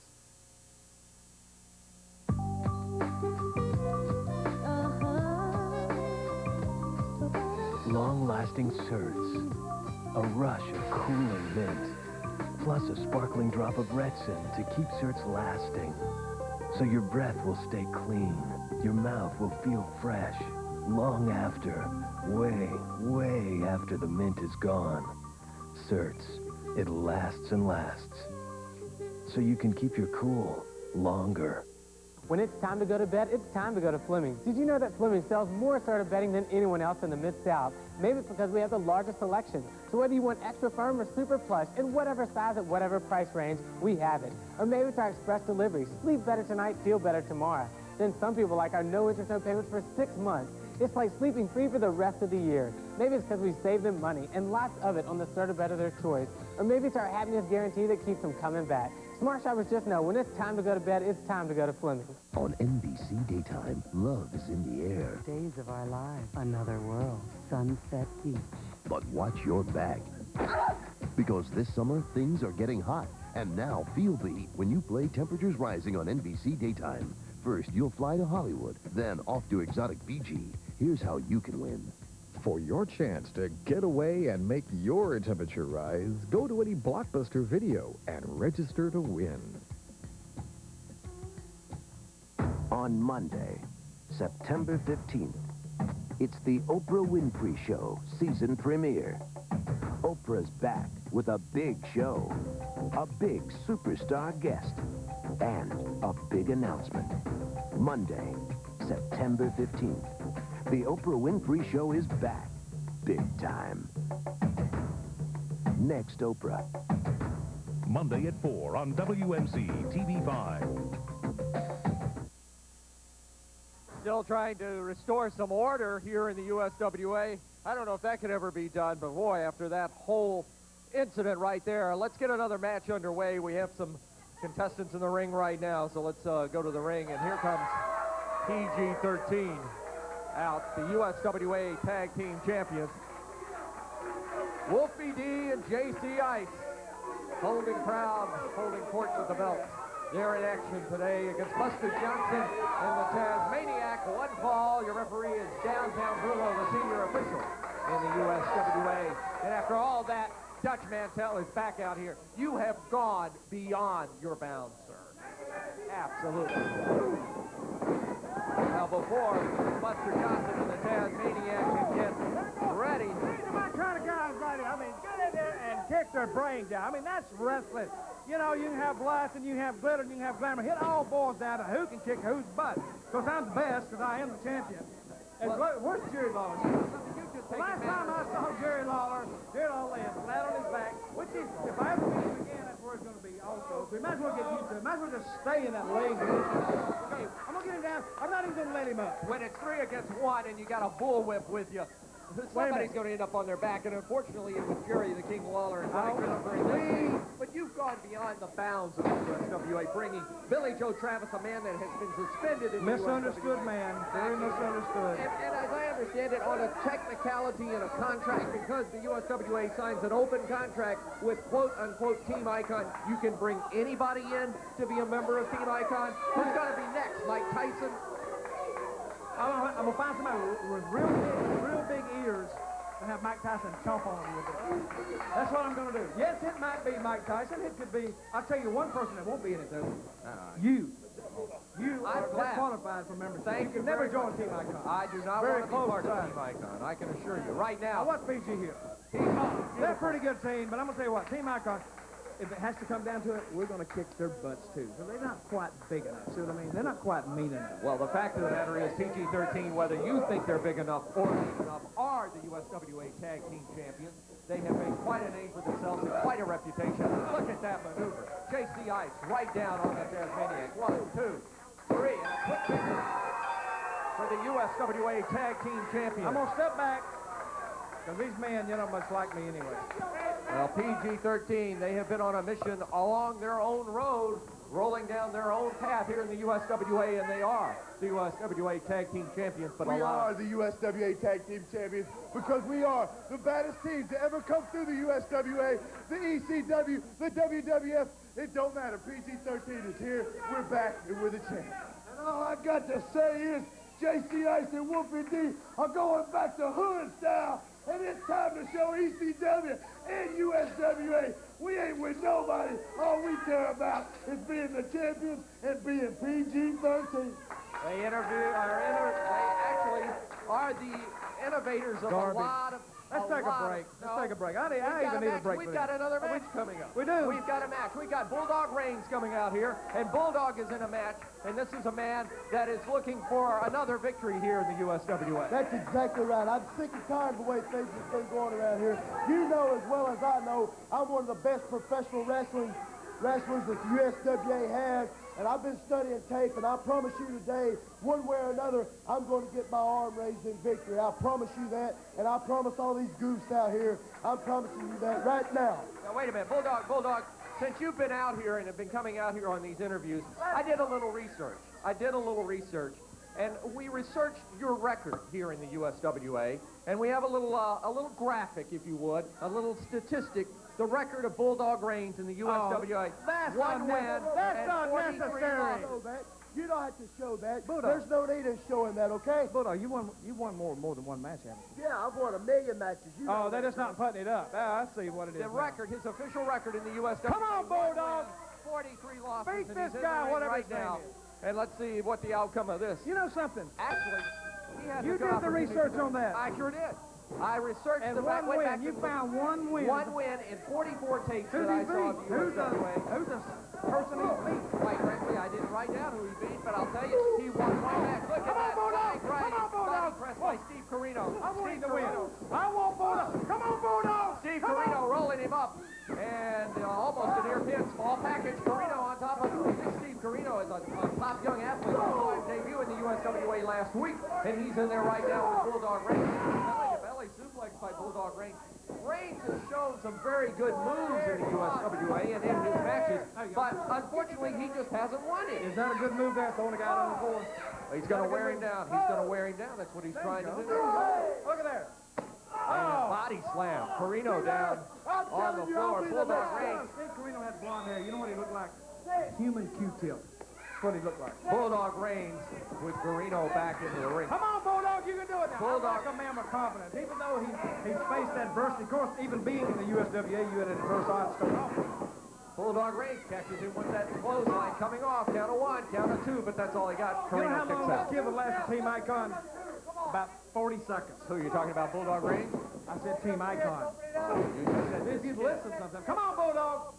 Speaker 14: Long-lasting certs, a rush of cooling mint, plus a sparkling drop of Retsin to keep certs lasting. So your breath will stay clean, your mouth will feel fresh, long after, way after the mint is gone. Certs,
Speaker 12: it lasts and lasts. So you can keep your cool longer.
Speaker 4: When it's time to go to bed, it's time to go to Fleming's. Did you know that Fleming's sells more assorted bedding than anyone else in the Mid-South? Maybe it's because we have the largest selection. So whether you want extra firm or super plush, in whatever size at whatever price range, we have it. Or maybe it's our express delivery. Sleep better tonight, feel better tomorrow. Then some people like our no interest, no payments for 6 months. It's like sleeping free for the rest of the year. Maybe it's because we save them money, and lots of it on the starter bed of their choice. Or maybe it's our happiness guarantee that keeps them coming back. Smart shoppers just know when it's time to go to bed, it's time to go to Fleming's.
Speaker 14: On NBC Daytime, love is in the air.
Speaker 15: Days of our lives. Another world. Sunset Beach.
Speaker 14: But watch your back. Because this summer, things are getting hot. And now, feel the heat when you play Temperatures Rising on NBC Daytime. First, you'll fly to Hollywood, then off to exotic Fiji. Here's how you can win.
Speaker 6: For your chance to get away and make your temperature rise, go to any Blockbuster video and register to win.
Speaker 14: On Monday, September 15th, it's the Oprah Winfrey Show season premiere. Oprah's back with a big show, a big superstar guest, and a big announcement. Monday, September 15th. The Oprah Winfrey Show is back, big time. Next Oprah.
Speaker 5: Monday at 4 on WMC TV5.
Speaker 1: Still trying to restore some order here in the USWA. I don't know if that could ever be done, but boy, after that whole incident right there, let's get another match underway. We have some contestants in the ring right now, so let's go to the ring, and here comes PG-13 out, the USWA Tag Team Champions. Wolfie D and JC Ice holding proud, holding court with the belts. They're in action today against Buster Johnson and the Tazmaniac. One fall. Your referee is Downtown Bruno, the senior official in the USWA. And after all that, Dutch Mantell is back out here. You have gone beyond your bounds, sir. Absolutely. Now before Buster Johnson and the Tazmaniac can get ready.
Speaker 2: These are my kind of guys right here. I mean, get in there and kick their brains out. I mean, that's wrestling. You know, you can have life and you can have glitter and you can have glamour. It all boils down to who can kick whose butt. Because I'm the best, because I am the champion. And where's Jerry Lawler? Last time I saw Jerry Lawler lay flat on his back, which is, if I ever meet him again, that's where it's going to be also. So you might as well get used to it. Might as well just stay in that leg position. Okay, I'm going to get him down. I'm not even going to let him up.
Speaker 1: When it's 3 against 1 and you got a bullwhip with you, somebody's going to end up on their back, and unfortunately it was Jerry the King Lawler and Ronnie Christopher. But you've gone beyond the bounds of the USWA, bringing Billy Joe Travis, a man that has been suspended in
Speaker 2: Misunderstood
Speaker 1: the USWA.
Speaker 2: Man, very misunderstood.
Speaker 1: And as I understand it, on a technicality in a contract, because the USWA signs an open contract with quote-unquote Team Icon, you can bring anybody in to be a member of Team Icon. Who's going to be next? Mike Tyson?
Speaker 2: I'm going to find somebody with real big ears and have Mike Tyson chomp on him with it. That's what I'm going to do. Yes, it might be Mike Tyson. It could be, I'll tell you one person that won't be in it, though. You. You are qualified for membership.
Speaker 1: Thank you.
Speaker 2: Never join Team Icon.
Speaker 1: I do not want to be part of Team Icon. I can assure you. Right now.
Speaker 2: What's PG here? They're a pretty good team, but I'm going to tell you what. Team Icon, if it has to come down to it, we're going to kick their butts, too. So they're not quite big enough. See what I mean? They're not quite mean enough.
Speaker 1: Well, the fact of the matter is PG-13, whether you think they're big enough or big enough, are the USWA Tag Team Champions. They have made quite a name for themselves and quite a reputation. Look at that maneuver. JC Ice right down on the Tazmaniac. 1, 2, 3, and a quick kick for the USWA Tag Team Champions.
Speaker 2: I'm going to step back, because these men, you know, much like me anyway.
Speaker 1: Well, PG-13, they have been on a mission along their own road, rolling down their own path here in the USWA, and they are the USWA Tag Team Champions. But
Speaker 7: we are the USWA Tag Team Champions because we are the baddest teams to ever come through the USWA, the ECW, the WWF. It don't matter. PG-13 is here. We're back, and we're the champions. And all I got to say is JC Ice and Wolfie D are going back to hood style. And it's time to show ECW and USWA we ain't with nobody. All we care about is being the champions and being PG-13.
Speaker 1: They actually are the innovators of a lot of
Speaker 2: Let's take a break. Let's take a break. I even need a break.
Speaker 1: We've got another match coming up.
Speaker 2: We do.
Speaker 1: We've got a match. We've got Bulldog Reigns coming out here, and Bulldog is in a match, and this is a man that is looking for another victory here in the USWA.
Speaker 7: That's exactly right. I'm sick and tired of the way things have been going around here. You know as well as I know, I'm one of the best professional wrestlers that the USWA has, and I've been studying tape, and I promise you today, one way or another, I'm going to get my arm raised in victory. I promise you that, and I promise all these goofs out here, I'm promising you that right now.
Speaker 1: Now, wait a minute. Bulldog, since you've been out here and have been coming out here on these interviews, I did a little research. And we researched your record here in the USWA, and we have a little graphic, if you would, a little statistic, the record of Bulldog Reigns in the USWA.
Speaker 2: That's
Speaker 1: one win,
Speaker 2: That's
Speaker 1: and
Speaker 2: not
Speaker 1: 43
Speaker 2: necessary.
Speaker 1: losses.
Speaker 7: You don't have to show that.
Speaker 2: Bulldog.
Speaker 7: There's no need in showing that, okay?
Speaker 2: Bulldog, you won more than one match, haven't you?
Speaker 7: Yeah, I've won 1,000,000 matches. You know
Speaker 2: Oh, they're just not putting it up. I see what it is.
Speaker 1: The record, his official record in the USWA.
Speaker 2: Come on, Bulldog.
Speaker 1: 43 losses.
Speaker 2: Beat
Speaker 1: and
Speaker 2: this
Speaker 1: he's in
Speaker 2: guy,
Speaker 1: the ring
Speaker 2: whatever
Speaker 1: right
Speaker 2: his name
Speaker 1: now.
Speaker 2: is.
Speaker 1: And let's see what the outcome of this.
Speaker 2: You know something?
Speaker 1: Actually, he has
Speaker 2: You
Speaker 1: a good
Speaker 2: did the
Speaker 1: opportunity.
Speaker 2: research on that.
Speaker 1: I sure did. I researched
Speaker 2: And
Speaker 1: the
Speaker 2: one
Speaker 1: went
Speaker 2: win.
Speaker 1: back
Speaker 2: You
Speaker 1: and
Speaker 2: found one win.
Speaker 1: One win in 44 tapes
Speaker 2: Who's
Speaker 1: that I
Speaker 2: he
Speaker 1: saw
Speaker 2: beat?
Speaker 1: of
Speaker 2: Who's the
Speaker 1: USWA.
Speaker 2: person he beat?
Speaker 1: Quite frankly, I didn't write down who he beat, but I'll tell you, he won one match. Look at that.
Speaker 2: Bulldog.
Speaker 1: Right.
Speaker 2: Come on, Bulldog.
Speaker 1: Pressed by Steve Corino.
Speaker 2: I want
Speaker 1: Steve
Speaker 2: to win.
Speaker 1: Corino.
Speaker 2: I want Bulldog. Come on, Bulldog.
Speaker 1: Steve Corino rolling him up. And almost a near pin. Small package. Corino on top of him. Steve Corino is a top young athlete. He saw him debut in the USWA last week. And he's in there right now with Bulldog Reigns. Belly suplex by Bulldog Reigns. Reigns has shown some very good moves in the USWA and in his matches, but unfortunately he just hasn't won it.
Speaker 2: Is that a good move there, throwing a guy on the floor?
Speaker 1: He's going to wear him down. He's going to wear him down. That's what he's trying to do.
Speaker 2: Look at there.
Speaker 1: And body slam. Corino down on the floor. Bulldog Reigns.
Speaker 2: Steve Corino had blonde hair. You know what he looked like? Human Q-tip. That's what he looked like.
Speaker 1: Bulldog Reigns with Corino back into the ring.
Speaker 2: Come on, Bulldog, you can do it now.
Speaker 1: Bulldog.
Speaker 2: I like a man with confidence. Even though he's faced adversity, of course, even being in the USWA, you had an adverse odds to start off with.
Speaker 1: Bulldog Reigns catches him with that clothesline coming off. Count of one, count of two, but that's all he got.
Speaker 2: You know
Speaker 1: Corino
Speaker 2: how
Speaker 1: kicks
Speaker 2: long
Speaker 1: out.
Speaker 2: this kid would last at Team Icon? About 40 seconds.
Speaker 1: Who, you talking about Bulldog Reigns?
Speaker 2: I said Team Icon.
Speaker 1: You just said this.
Speaker 2: He's listening sometimes. Come on, Bulldog.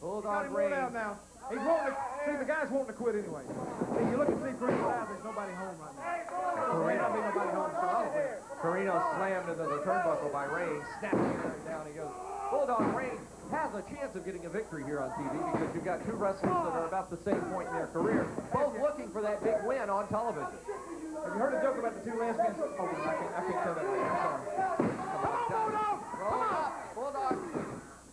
Speaker 1: Bulldog
Speaker 2: Reigns.
Speaker 1: Reigns.
Speaker 2: Now. He's wanting to, see, the guy's wanting to quit anyway. See, you look at Steve Corino's eyes, there's nobody home right now. There may not be nobody home.
Speaker 1: Corino slammed into the turnbuckle by Reigns. Snaps him down he goes. Bulldog Reigns has a chance of getting a victory here on TV because you've got two wrestlers that are about the same point in their career, both looking for that big win on television.
Speaker 2: Have you heard a joke about the two lesbians? Oh, I can't tell that. I'm sorry. Come on, Bulldog!
Speaker 1: Roll up. Bulldog.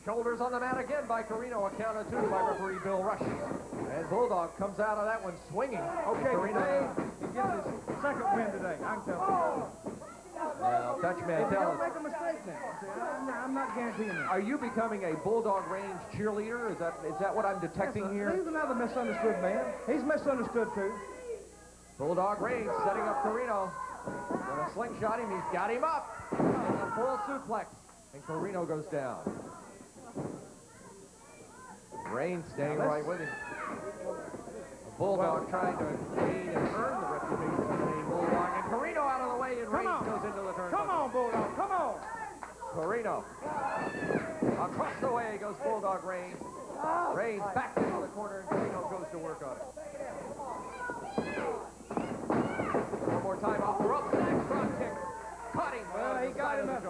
Speaker 1: Shoulders on the mat again by Corino. A count of two by referee Bill Rush. And Bulldog comes out of that one swinging.
Speaker 2: Okay, today, he gets his second win today. I can tell you.
Speaker 1: Well, Dutchman, tell
Speaker 2: Don't
Speaker 1: us.
Speaker 2: make a mistake now. See, I'm not guaranteeing that.
Speaker 1: Are you becoming a Bulldog Reigns cheerleader? Is that what I'm detecting here?
Speaker 2: He's another misunderstood man. He's misunderstood, too.
Speaker 1: Bulldog Reigns setting up Corino. Gonna slingshot him. He's got him up. And a full suplex. And Corino goes down. Reigns staying right with him. Bulldog trying to gain and earn the reputation of the name Bulldog. And Corino out of the way, and Reigns goes into the turnbuckle.
Speaker 2: Come on, Bulldog. Come on.
Speaker 1: Corino. Across the way goes Bulldog Reigns. Reigns back into the corner, and Corino goes to work on it. One more time off the ropes. The next front kick. Cutting.
Speaker 2: Well, he got him up.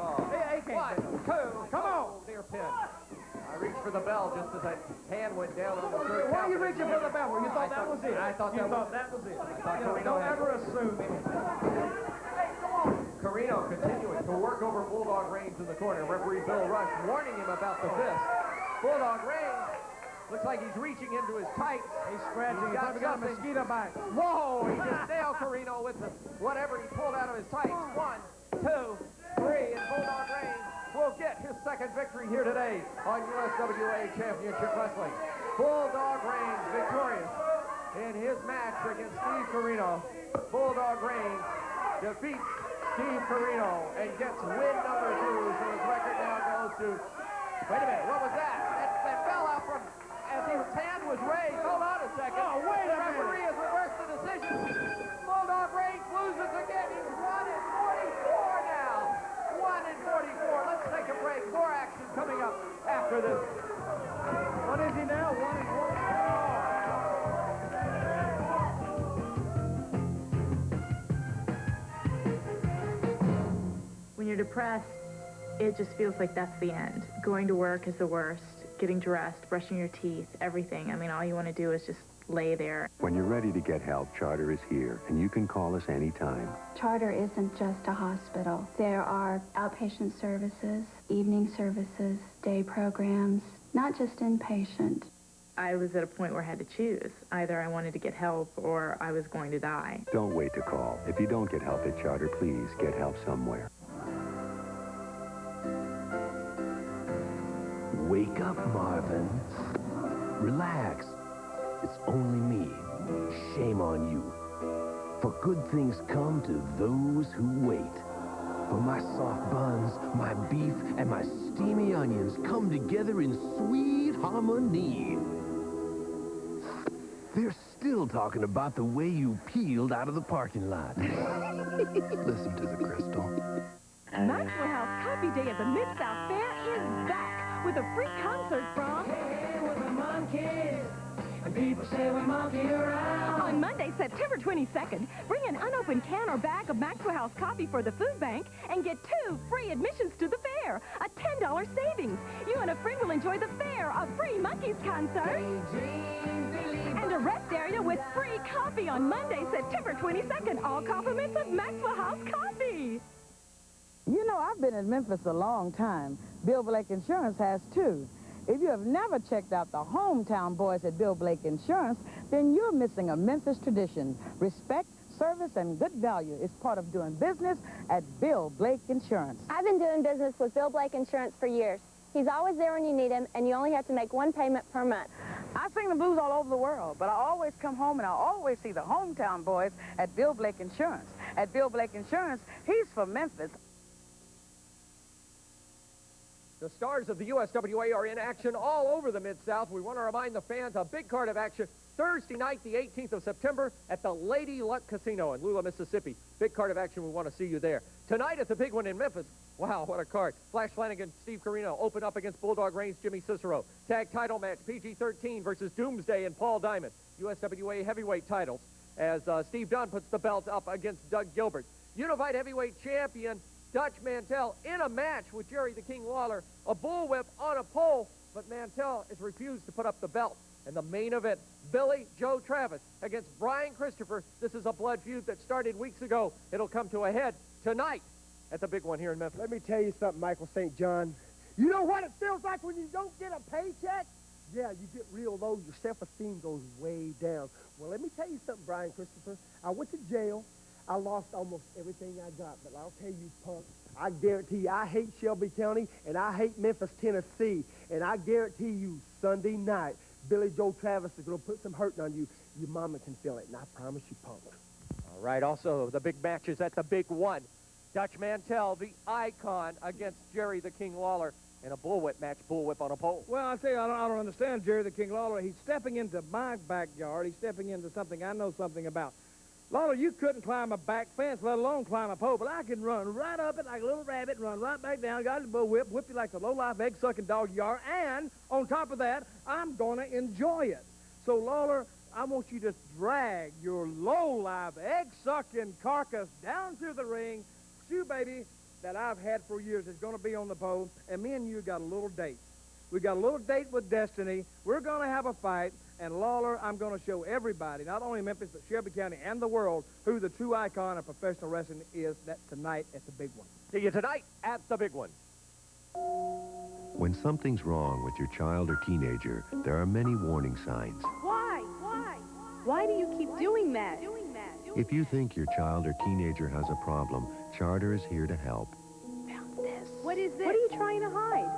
Speaker 2: He can't.
Speaker 1: 1, 2.
Speaker 2: Come on.
Speaker 1: Near pin. I reached for the bell just as that hand went down on the third
Speaker 2: Why are
Speaker 1: count.
Speaker 2: you reaching for the bell? You thought that was it.
Speaker 1: I thought
Speaker 2: you
Speaker 1: that
Speaker 2: thought that was it.
Speaker 1: Corino
Speaker 2: Don't
Speaker 1: had
Speaker 2: ever assume anything.
Speaker 1: Corino continuing to work over Bulldog Reigns in the corner. Referee Bill Rush warning him about the fist. Bulldog Reigns looks like he's reaching into his tights.
Speaker 2: He's scratching. He's probably got a mosquito bite.
Speaker 1: Whoa! He just nailed Corino with whatever he pulled out of his tights. 1, 2, 3, and Bulldog Reigns will get his second victory here today on USWA Championship Wrestling. Bulldog Reigns victorious in his match against Steve Corino. Bulldog Reigns defeats Steve Corino and gets win number 2, so his record now goes to... Wait a minute, what was that? That fell out from... as his hand was raised. Hold on a second.
Speaker 2: Oh, wait a minute.
Speaker 1: The referee has reversed the decision. Bulldog Reigns loses again. He's 1-44 now. 1-44.
Speaker 2: after this. What is he now? 1-4.
Speaker 8: When you're depressed, it just feels like that's the end. Going to work is the worst. Getting dressed, brushing your teeth, everything. I mean, all you want to do is just lay there.
Speaker 14: When you're ready to get help, Charter is here, and you can call us anytime.
Speaker 9: Charter isn't just a hospital. There are outpatient services, evening services, day programs, not just inpatient.
Speaker 8: I was at a point where I had to choose. Either I wanted to get help or I was going to die.
Speaker 14: Don't wait to call. If you don't get help at Charter, please get help somewhere. Wake up, Marvin. Relax. It's only me. Shame on you. For good things come to those who wait. For my soft buns, my beef, and my steamy onions come together in sweet harmony. They're still talking about the way you peeled out of the parking lot. Listen to the crystal.
Speaker 10: Maxwell House Copy Day at the Mid-South Fair is back with a free concert from...
Speaker 22: Hey, we're the monkeys, and people say we monkey around.
Speaker 10: On Monday, September 22nd, bring an unopened can or bag of Maxwell House coffee for the food bank and get 2 free admissions to the fair, a $10 savings. You and a friend will enjoy the fair, a free Monkeys concert, and a rest area with free coffee on Monday, September 22nd. All compliments of Maxwell House Coffee.
Speaker 13: You know, I've been in Memphis a long time. Bill Blake Insurance has too. If you have never checked out the hometown boys at Bill Blake Insurance, then you're missing a Memphis tradition. Respect, service, and good value is part of doing business at Bill Blake Insurance.
Speaker 24: I've been doing business with Bill Blake Insurance for years. He's always there when you need him, and you only have to make 1 payment per month.
Speaker 13: I sing the blues all over the world, but I always come home and I always see the hometown boys at Bill Blake Insurance. At Bill Blake Insurance, he's from Memphis.
Speaker 1: The stars of the USWA are in action all over the Mid-South. We want to remind the fans a big card of action Thursday night, the 18th of September, at the Lady Luck Casino in Lula, Mississippi. Big card of action. We want to see you there. Tonight at the big one in Memphis. Wow, what a card. Flash Flanagan, Steve Corino open up against Bulldog Reigns, Jimmy Cicero. Tag title match, PG-13 versus Doomsday and Paul Diamond. USWA heavyweight titles as Steve Dunn puts the belt up against Doug Gilbert. Unified heavyweight champion Dutch Mantell in a match with Jerry the King Lawler, a bullwhip on a pole, but Mantell has refused to put up the belt. And the main event, Billy Joe Travis against Brian Christopher. This is a blood feud that started weeks ago. It'll come to a head tonight at the big one here in Memphis.
Speaker 11: Let me tell you something, Michael St. John. You know what it feels like when you don't get a paycheck? Yeah, you get real low. Your self-esteem goes way down. Well, let me tell you something, Brian Christopher. I went to jail. I lost almost everything I got, but I'll tell you, punk, I guarantee you, I hate Shelby County, and I hate Memphis, Tennessee, and I guarantee you, Sunday night, Billy Joe Travis is going to put some hurting on you. Your mama can feel it, and I promise you, punk.
Speaker 1: All right, also, the big matches at the big one. Dutch Mantell, the icon, against Jerry the King Lawler in a bullwhip match, bullwhip on a pole.
Speaker 2: Well, I tell you, I don't understand Jerry the King Lawler. He's stepping into my backyard. He's stepping into something I know something about. Lawler, you couldn't climb a back fence, let alone climb a pole, but I can run right up it like a little rabbit, run right back down, got the bullwhip, whip you like the low-life egg-sucking dog you are, and on top of that, I'm going to enjoy it. So, Lawler, I want you to drag your low-life egg-sucking carcass down to the ring. Shoe baby that I've had for years is going to be on the pole, and me and you got a little date. We got a little date with Destiny. We're going to have a fight. And Lawler, I'm going to show everybody, not only Memphis, but Shelby County and the world, who the true icon of professional wrestling is tonight at the big one.
Speaker 1: See you tonight at the big one.
Speaker 14: When something's wrong with your child or teenager, there are many warning signs.
Speaker 16: Why? Why do you keep doing that?
Speaker 14: If you think your child or teenager has a problem, Charter is here to help.
Speaker 16: Found this. What is this? What are you trying to hide?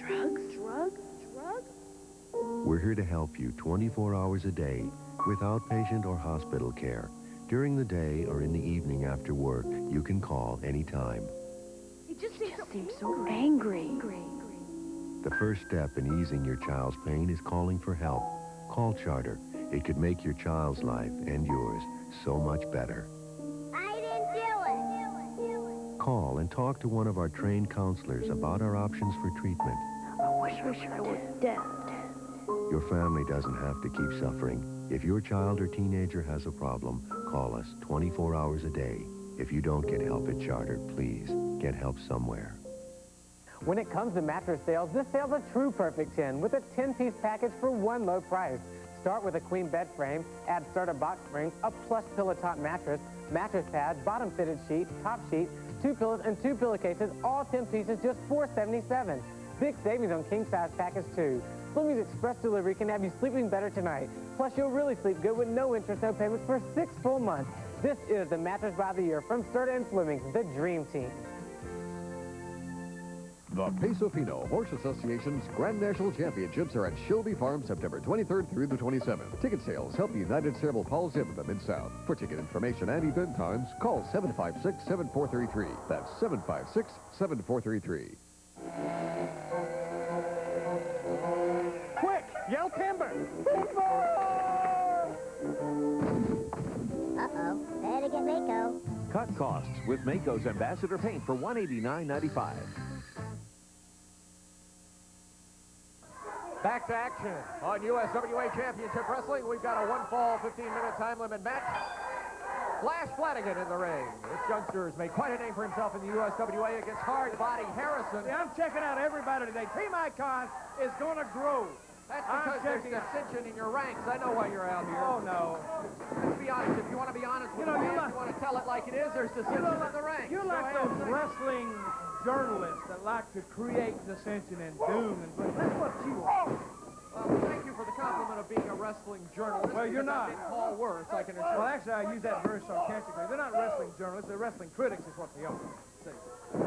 Speaker 16: Drugs?
Speaker 14: We're here to help you 24 hours a day with outpatient or hospital care. During the day or in the evening after work, you can call anytime.
Speaker 16: He just seems so angry.
Speaker 14: The first step in easing your child's pain is calling for help. Call Charter. It could make your child's life and yours so much better.
Speaker 22: I didn't do it.
Speaker 14: Call and talk to one of our trained counselors about our options for treatment.
Speaker 16: I wish I were dead.
Speaker 17: Your family doesn't have to keep suffering. If your child or teenager has a problem, call us 24 hours a day. If you don't get help at Charter, please get help somewhere.
Speaker 4: When it comes to mattress sales, this sale's a true perfect 10 with a 10-piece package for one low price. Start with a queen bed frame, add starter box springs, a plush pillow top mattress, mattress pads, bottom fitted sheet, top sheet, 2 pillows, and 2 pillowcases, all 10 pieces, just $4.77. Big savings on king size package too. Fleming's Express Delivery can have you sleeping better tonight. Plus, you'll really sleep good with no interest, no payments for 6 full months. This is the Mattress by the Year from Serta and Fleming's, the Dream Team.
Speaker 6: The Peso Fino Horse Association's Grand National Championships are at Shelby Farm September 23rd through the 27th. Ticket sales help the United Cerebral Palsy of the Mid-South. For ticket information and event times, call 756-7433. That's 756-7433.
Speaker 2: Quick, yell timber!
Speaker 22: Uh-oh, better get Mako.
Speaker 18: Cut costs with Mako's Ambassador Paint for $189.95.
Speaker 1: Back to action on USWA Championship Wrestling. We've got a one-fall, 15-minute time limit match. Flash Flanagan in the ring. This youngster has made quite a name for himself in the USWA against Hardbody Harrison.
Speaker 2: Yeah, I'm checking out everybody today. Team Icon is going to grow.
Speaker 1: That's because there's dissension in your ranks. I know why you're out here.
Speaker 2: Oh, no.
Speaker 1: Let's be honest. If you want to be honest with the fans, you want to tell it like it is, there's dissension in the ranks.
Speaker 2: You're like those wrestling journalists that like to create dissension and doom and gloom. That's what you are.
Speaker 1: Well, thank you for the compliment of being a wrestling journalist.
Speaker 2: Well, you're not.
Speaker 1: I've been called worse, I can assure you.
Speaker 2: Well, actually, I use that very sarcastically. They're not wrestling journalists. They're wrestling critics is what they are. See.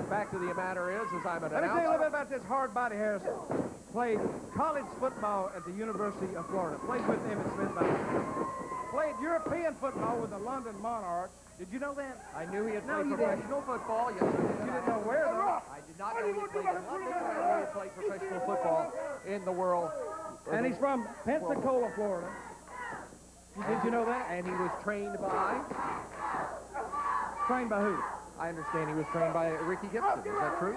Speaker 1: Fact of the matter is I'm an
Speaker 2: Let me tell you a
Speaker 1: announcer.
Speaker 2: little bit about this Hardbody Harrison. Played college football at the University of Florida. Played with Emmitt Smith. Played European football with the London Monarchs. Did you know that?
Speaker 1: I knew he had
Speaker 2: No,
Speaker 1: played
Speaker 2: you
Speaker 1: professional football. Yes, I did.
Speaker 2: You didn't know where, though?
Speaker 1: I did not know he played in London, but I knew he played professional football in the world.
Speaker 2: And he's from Pensacola, Florida. Did you know that?
Speaker 1: And he was trained by?
Speaker 2: Trained by who?
Speaker 1: I understand he was trained by Ricky Gibson. Is that true?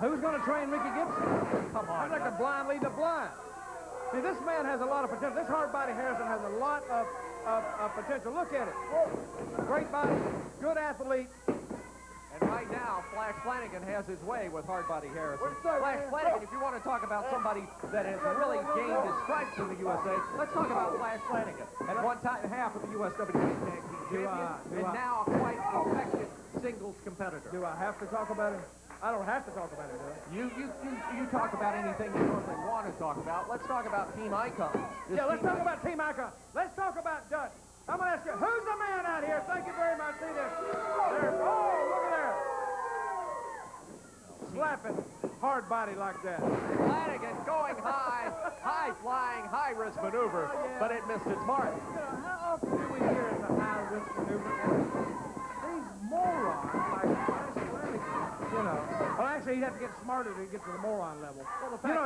Speaker 2: Who's going to train Ricky Gibson?
Speaker 1: Come on.
Speaker 2: I'm like a blind lead the blind. See, this man has a lot of potential. This Hardbody Harrison has a lot of potential. Look at it. Great body, good athlete.
Speaker 1: And right now, Flash Flanagan has his way with Hardbody Harrison. Flash Flanagan, if you want to talk about somebody that has really gained his stripes in the USA, let's talk about Flash Flanagan. At one time, half of the USWA Tag Team Champion, and now a quite effective singles competitor.
Speaker 2: Do I have to talk about him? I don't have to talk about him, do I?
Speaker 1: You talk about anything you normally want to talk about. Let's talk about Team Icon.
Speaker 2: Let's talk about Team Icon. Let's talk about Dunn. I'm going to ask you, who's the man out here? Thank you very much. See this? There. Oh, look at there. Slapping Hardbody like that.
Speaker 1: Flanagan going high, high-flying, high-risk maneuver, but it missed its mark.
Speaker 2: How often do we hear it's a high-risk maneuver? These morons like Flash Flanagan, Well, actually, you'd have to get smarter to get to the moron level.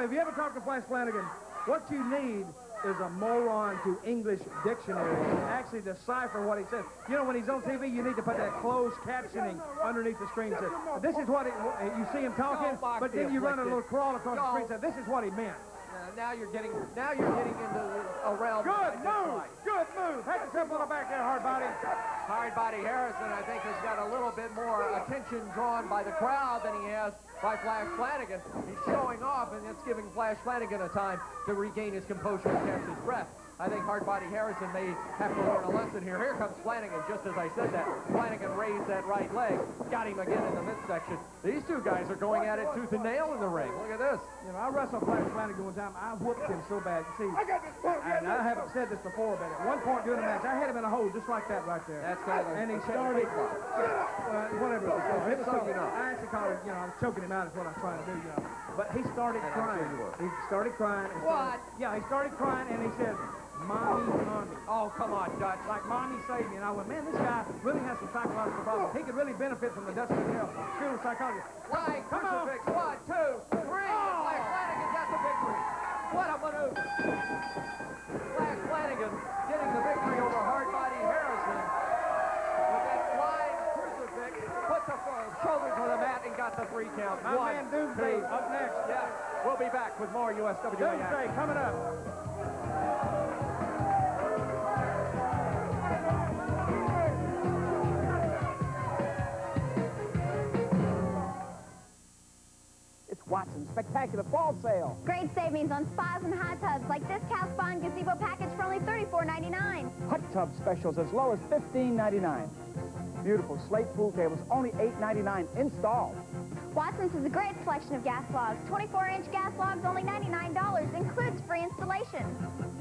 Speaker 2: If you ever talk to Flash Flanagan, what you need is a moron to English dictionary to actually decipher what he says. When he's on TV, you need to put that closed captioning underneath the screen. Says, this is what you see him talking, but then you run a little crawl across the screen. Says, this is what he meant.
Speaker 1: Now you're getting into a realm.
Speaker 2: Good move. Pat yourself on the back there, Hardbody.
Speaker 1: Hardbody Harrison, I think, has got a little bit more attention drawn by the crowd than he has by Flash Flanagan. He's showing off, and it's giving Flash Flanagan a time to regain his composure and catch his breath. I think Hardbody Harrison may have to learn a lesson here. Here comes Flanagan, just as I said that. Flanagan raised that right leg, got him again in the midsection. These two guys are going at it tooth and nail in the ring. Look at this.
Speaker 2: I wrestled Flash Flanagan one time. I whooped him so bad. See, and I haven't said this before, but at one point during the match, I had him in a hole just like that right there.
Speaker 1: That's called
Speaker 2: and he started, whatever it was called. It was called, I actually called it, I was choking him out is what I was trying to do, But he started crying. He started crying.
Speaker 1: What?
Speaker 2: Yeah, he started crying, and he said, Mommy.
Speaker 1: Oh, come on, Dutch.
Speaker 2: Like, Mommy saved me. And I went, man, this guy really has some psychological problems. He could really benefit from the Dutch school of psychology.
Speaker 1: Right, crucifix. 1, 2, 3. Flash Flanagan got the victory. What a maneuver. Flash Flanagan getting the victory over Hardbody Harrison with that flying crucifix. Put the shoulder to the mat and got the 3 count.
Speaker 2: My man Doomsday up next.
Speaker 1: Yeah. We'll be back with more USWA
Speaker 2: Doomsday
Speaker 1: action.
Speaker 2: coming up.
Speaker 3: It's Watson's spectacular fall sale.
Speaker 24: Great savings on spas and hot tubs like this Cal Spa and Gazebo package for only $34.99.
Speaker 3: Hot tub specials as low as $15.99. Beautiful slate pool tables, only $8.99 installed.
Speaker 24: Watson's has a great selection of gas logs. 24-inch gas logs, only $99. Includes free installation.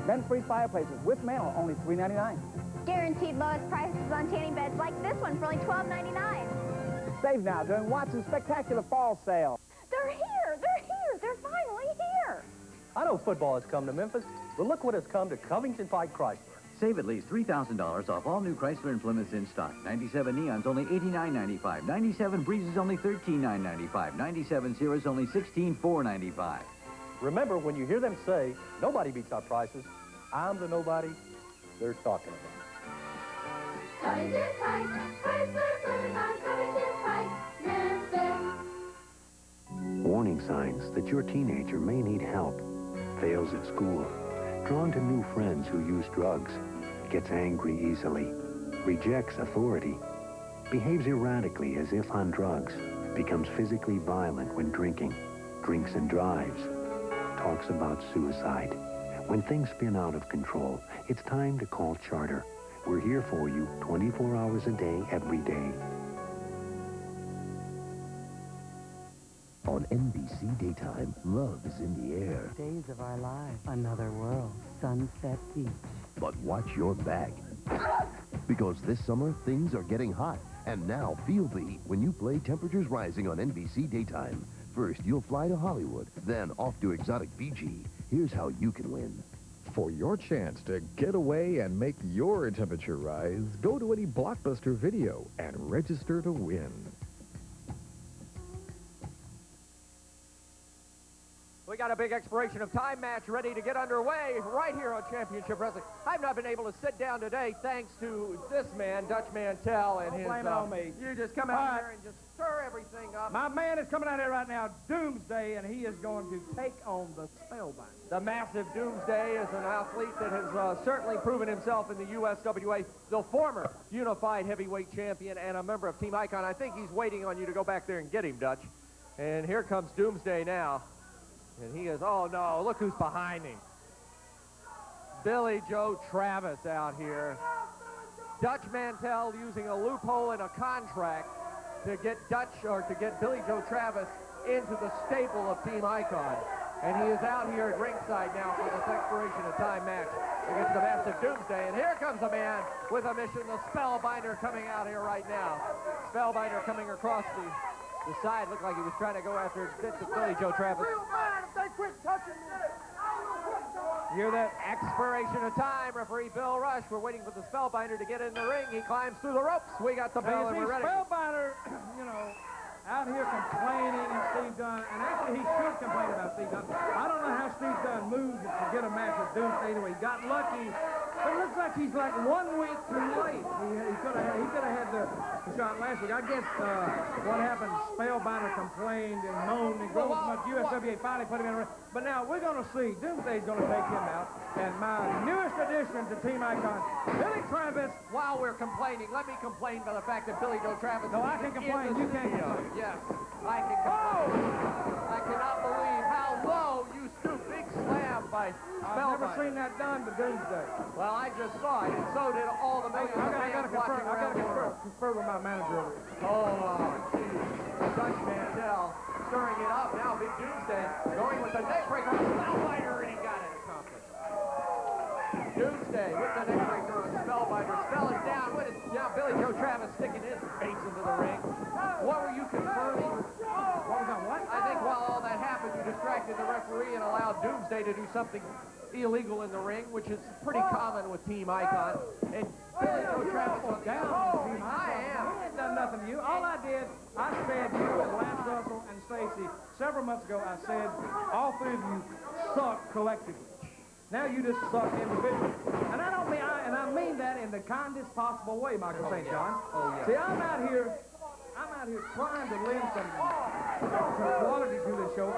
Speaker 3: Vent-free fireplaces with mantle, only $3.99.
Speaker 24: Guaranteed lowest prices on tanning beds like this one for only $12.99.
Speaker 3: Save now during Watson's spectacular fall sale.
Speaker 24: They're here! They're here! They're finally here!
Speaker 19: I know football has come to Memphis, but look what has come to Covington Pike Chrysler.
Speaker 20: Save at least $3,000 off all new Chrysler and Plymouths in stock. 97 Neons only $89.95. 97 Breezes only $13,995. 97 Sierras only $16,495.
Speaker 19: Remember, when you hear them say, nobody beats our prices, I'm the nobody they're talking about.
Speaker 22: Covington Pike, Chrysler, Plymouth on Covington Pike, Memphis.
Speaker 17: Warning signs that your teenager may need help. Fails at school. Drawn to new friends who use drugs. Gets angry easily. Rejects authority. Behaves erratically as if on drugs. Becomes physically violent when drinking. Drinks and drives. Talks about suicide. When things spin out of control, it's time to call Charter. We're here for you 24 hours a day, every day.
Speaker 14: On NBC Daytime, love is in the air.
Speaker 13: Days of our lives. Another world. Sunset Beach.
Speaker 14: But watch your back. Because this summer, things are getting hot. And now, feel the heat when you play Temperatures Rising on NBC Daytime. First, you'll fly to Hollywood, then off to exotic Fiji. Here's how you can win.
Speaker 6: For your chance to get away and make your temperature rise, go to any Blockbuster video and register to win.
Speaker 1: We got a big expiration of time match ready to get underway right here on Championship Wrestling. I've not been able to sit down today thanks to this man, Dutch Mantel, and
Speaker 2: Don't
Speaker 1: his...
Speaker 2: blame it on me.
Speaker 1: You just come out here and just stir everything up.
Speaker 2: My man is coming out here right now, Doomsday, and he is going to take on the Spellbinder.
Speaker 1: The massive Doomsday is an athlete that has certainly proven himself in the USWA, the former unified heavyweight champion and a member of Team Icon. I think he's waiting on you to go back there and get him, Dutch. And here comes Doomsday now. And he is, oh no, look who's behind him. Billy Joe Travis out here. Dutch Mantel using a loophole in a contract to get Billy Joe Travis into the staple of Team Icon. And he is out here at ringside now for this expiration of time match against the massive Doomsday. And here comes a man with a mission, the Spellbinder coming out here right now. Spellbinder coming across the side. Looked like he was trying to go after bits of Billy Joe Travis. You hear that? Expiration of time. Referee Bill Rush. We're waiting for the Spellbinder to get in the ring. He climbs through the ropes. We got the bell and we're ready.
Speaker 2: Spellbinder, you know, out here complaining and Steve Dunn, and actually he should complain about Steve Dunn. I don't know how Steve Dunn moved to get a match with Doomsday. Anyway, he got lucky, but it looks like he's like 1 week too late. He could have had the shot last week. I guess what happened, Spellbinder complained and moaned and groaned so much. USWA finally put him in a ring. But now we're going to see. Doomsday's going to take him out. And my newest addition to Team Icon, Billy Travis.
Speaker 1: While we're complaining, let me complain by the fact that Billy Joe Travis.
Speaker 2: No, I can complain. You can't complain.
Speaker 1: Yes, I can complain. I cannot believe how low you stoop. Big slam by Spellbinder.
Speaker 2: I've never seen that done to Doomsday.
Speaker 1: Well, I just saw it, and so did all the millions of fans watching around the world.
Speaker 2: Confer with my manager over here.
Speaker 1: Oh, geez. Dutch Mantel stirring it up now. Big Doomsday going with the neck breaker on Spellbinder, and he got it accomplished. Doomsday with the neck breaker on Spellbinder. Spell is down. Now Billy Joe Travis sticking his face into the ring. What were you confirming?
Speaker 2: What was that, what?
Speaker 1: I think while all that happened, you distracted the referee and allowed Doomsday to do something illegal in the ring, which is pretty common with Team Icon. And Billy Joe Travis on down. I am.
Speaker 2: I ain't done nothing to you. All I did, I said you and Lance Russell and Stacy, several months ago, I said all three of you suck collectively. Now you just suck individually. And I mean that in the kindest possible way, Michael St. John.
Speaker 1: Oh, yeah.
Speaker 2: See, I'm out here trying to lend some quality to this show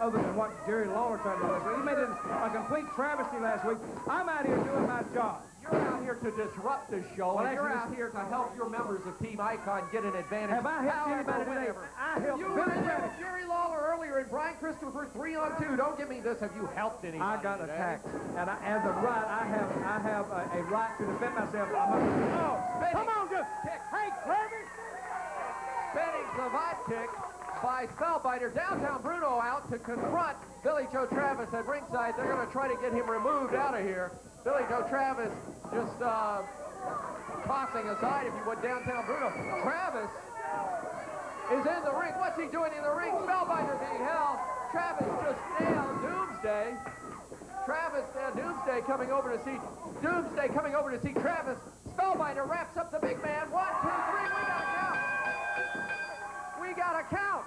Speaker 2: other than what Jerry Lawler tried to do last week. He made it a complete travesty last week. I'm out here doing my job.
Speaker 1: You're out here to disrupt this show,
Speaker 2: Well,
Speaker 1: and you're
Speaker 2: actually,
Speaker 1: out here to help your members of Team Icon get an advantage.
Speaker 2: Have I helped anybody today? I helped
Speaker 1: You
Speaker 2: Billy
Speaker 1: were in there
Speaker 2: Bradley.
Speaker 1: with Jerry Lawler earlier and Brian Christopher 3-on-2. Don't give me this. Have you helped anybody
Speaker 2: I got
Speaker 1: today?
Speaker 2: attacked, and as a right, I have a right to defend myself. Come on, just kick. Hey, Clever!
Speaker 1: Spinning Savant kick by Spellbinder. Downtown Bruno out to confront Billy Joe Travis at ringside. They're going to try to get him removed out of here. Billy Joe Travis just tossing aside, if you would, downtown Bruno. Travis is in the ring. What's he doing in the ring? Spellbinder being held. Travis just nailed Doomsday. Doomsday coming over to see Travis. Spellbinder wraps up the big man. 1, 2, 3. We got a count.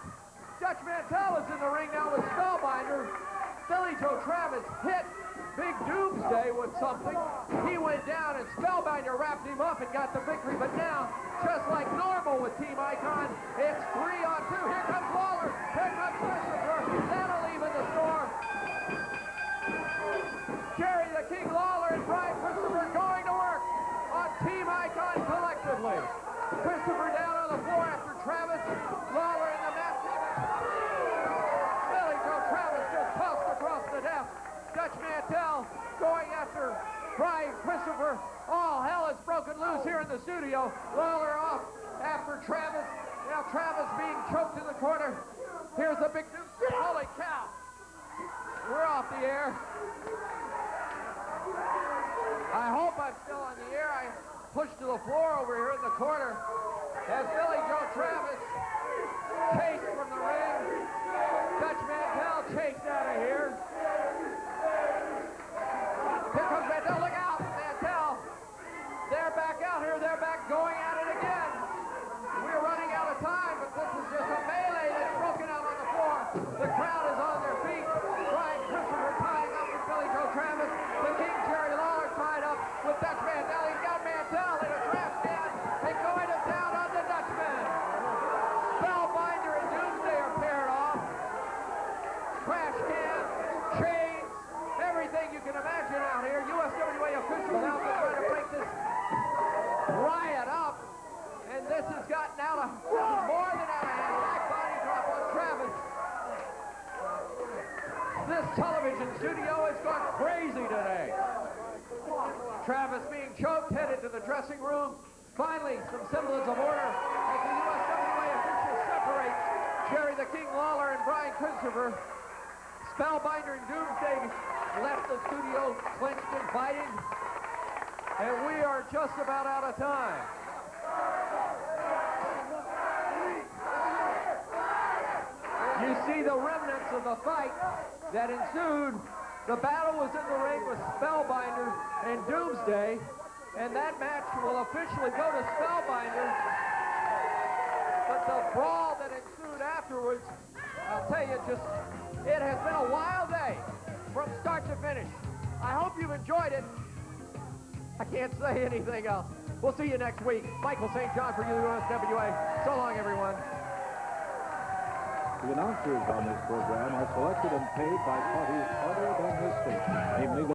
Speaker 1: Dutch Mantell is in the ring now with Spellbinder. Billy Joe Travis hit Big Doomsday with something. He went down and Spellbinder wrapped him up and got the victory. But now, just like normal with Team Icon, it's 3-on-2. Here comes Lawler. Here comes Christopher. That'll even the score. Jerry the King Lawler and Brian Christopher going to work on Team Icon collectively. Christopher down on the floor after Travis. Lawler in the mat. Billy Joe Travis just tossed across the desk. Dutch Mantell going after Brian Christopher. All hell has broken loose here in the studio. Lawler off after Travis. Now Travis being choked in the corner. Here's the big... Holy cow. We're off the air. I hope I'm still on the air. I pushed to the floor over here in the corner as Billy Joe Travis chased from the ring. Dutch Mantell chased out of here. Here comes Mantell. Look out, Mantell. They're back out here. They're back going at it again. We're running out of time, but this is just a melee that's broken out on the floor. The crowd is on their feet. Brian Christopher tying up with Billy Joe Travis. The King Jerry Lawler tied up with Dutch Mantell. He's got Mantell in a trap stand and going to down on the Dutchman. Spellbinder and Doomsday are paired off. Trash can, chains, everything you can imagine out here. USWA officials out there trying to break this riot up. And this has gotten out of, more than out of hand. Back body drop on Travis. This television studio has gone crazy today. Travis being choked, headed to the dressing room. Finally, some semblance of order as the USWA officials separate Jerry the King Lawler and Brian Christopher. Spellbinder and Doomsday left the studio clenched and fighting. And we are just about out of time. You see the remnants of the fight that ensued. The battle was in the ring with Spellbinder and Doomsday, and that match will officially go to Spellbinder. But the brawl that ensued afterwards, I'll tell you, it has been a wild day from start to finish. I hope you've enjoyed it. I can't say anything else. We'll see you next week. Michael St. John for USWA. So long, everyone.
Speaker 12: The announcers on this program are selected and paid by parties other than the station, namely the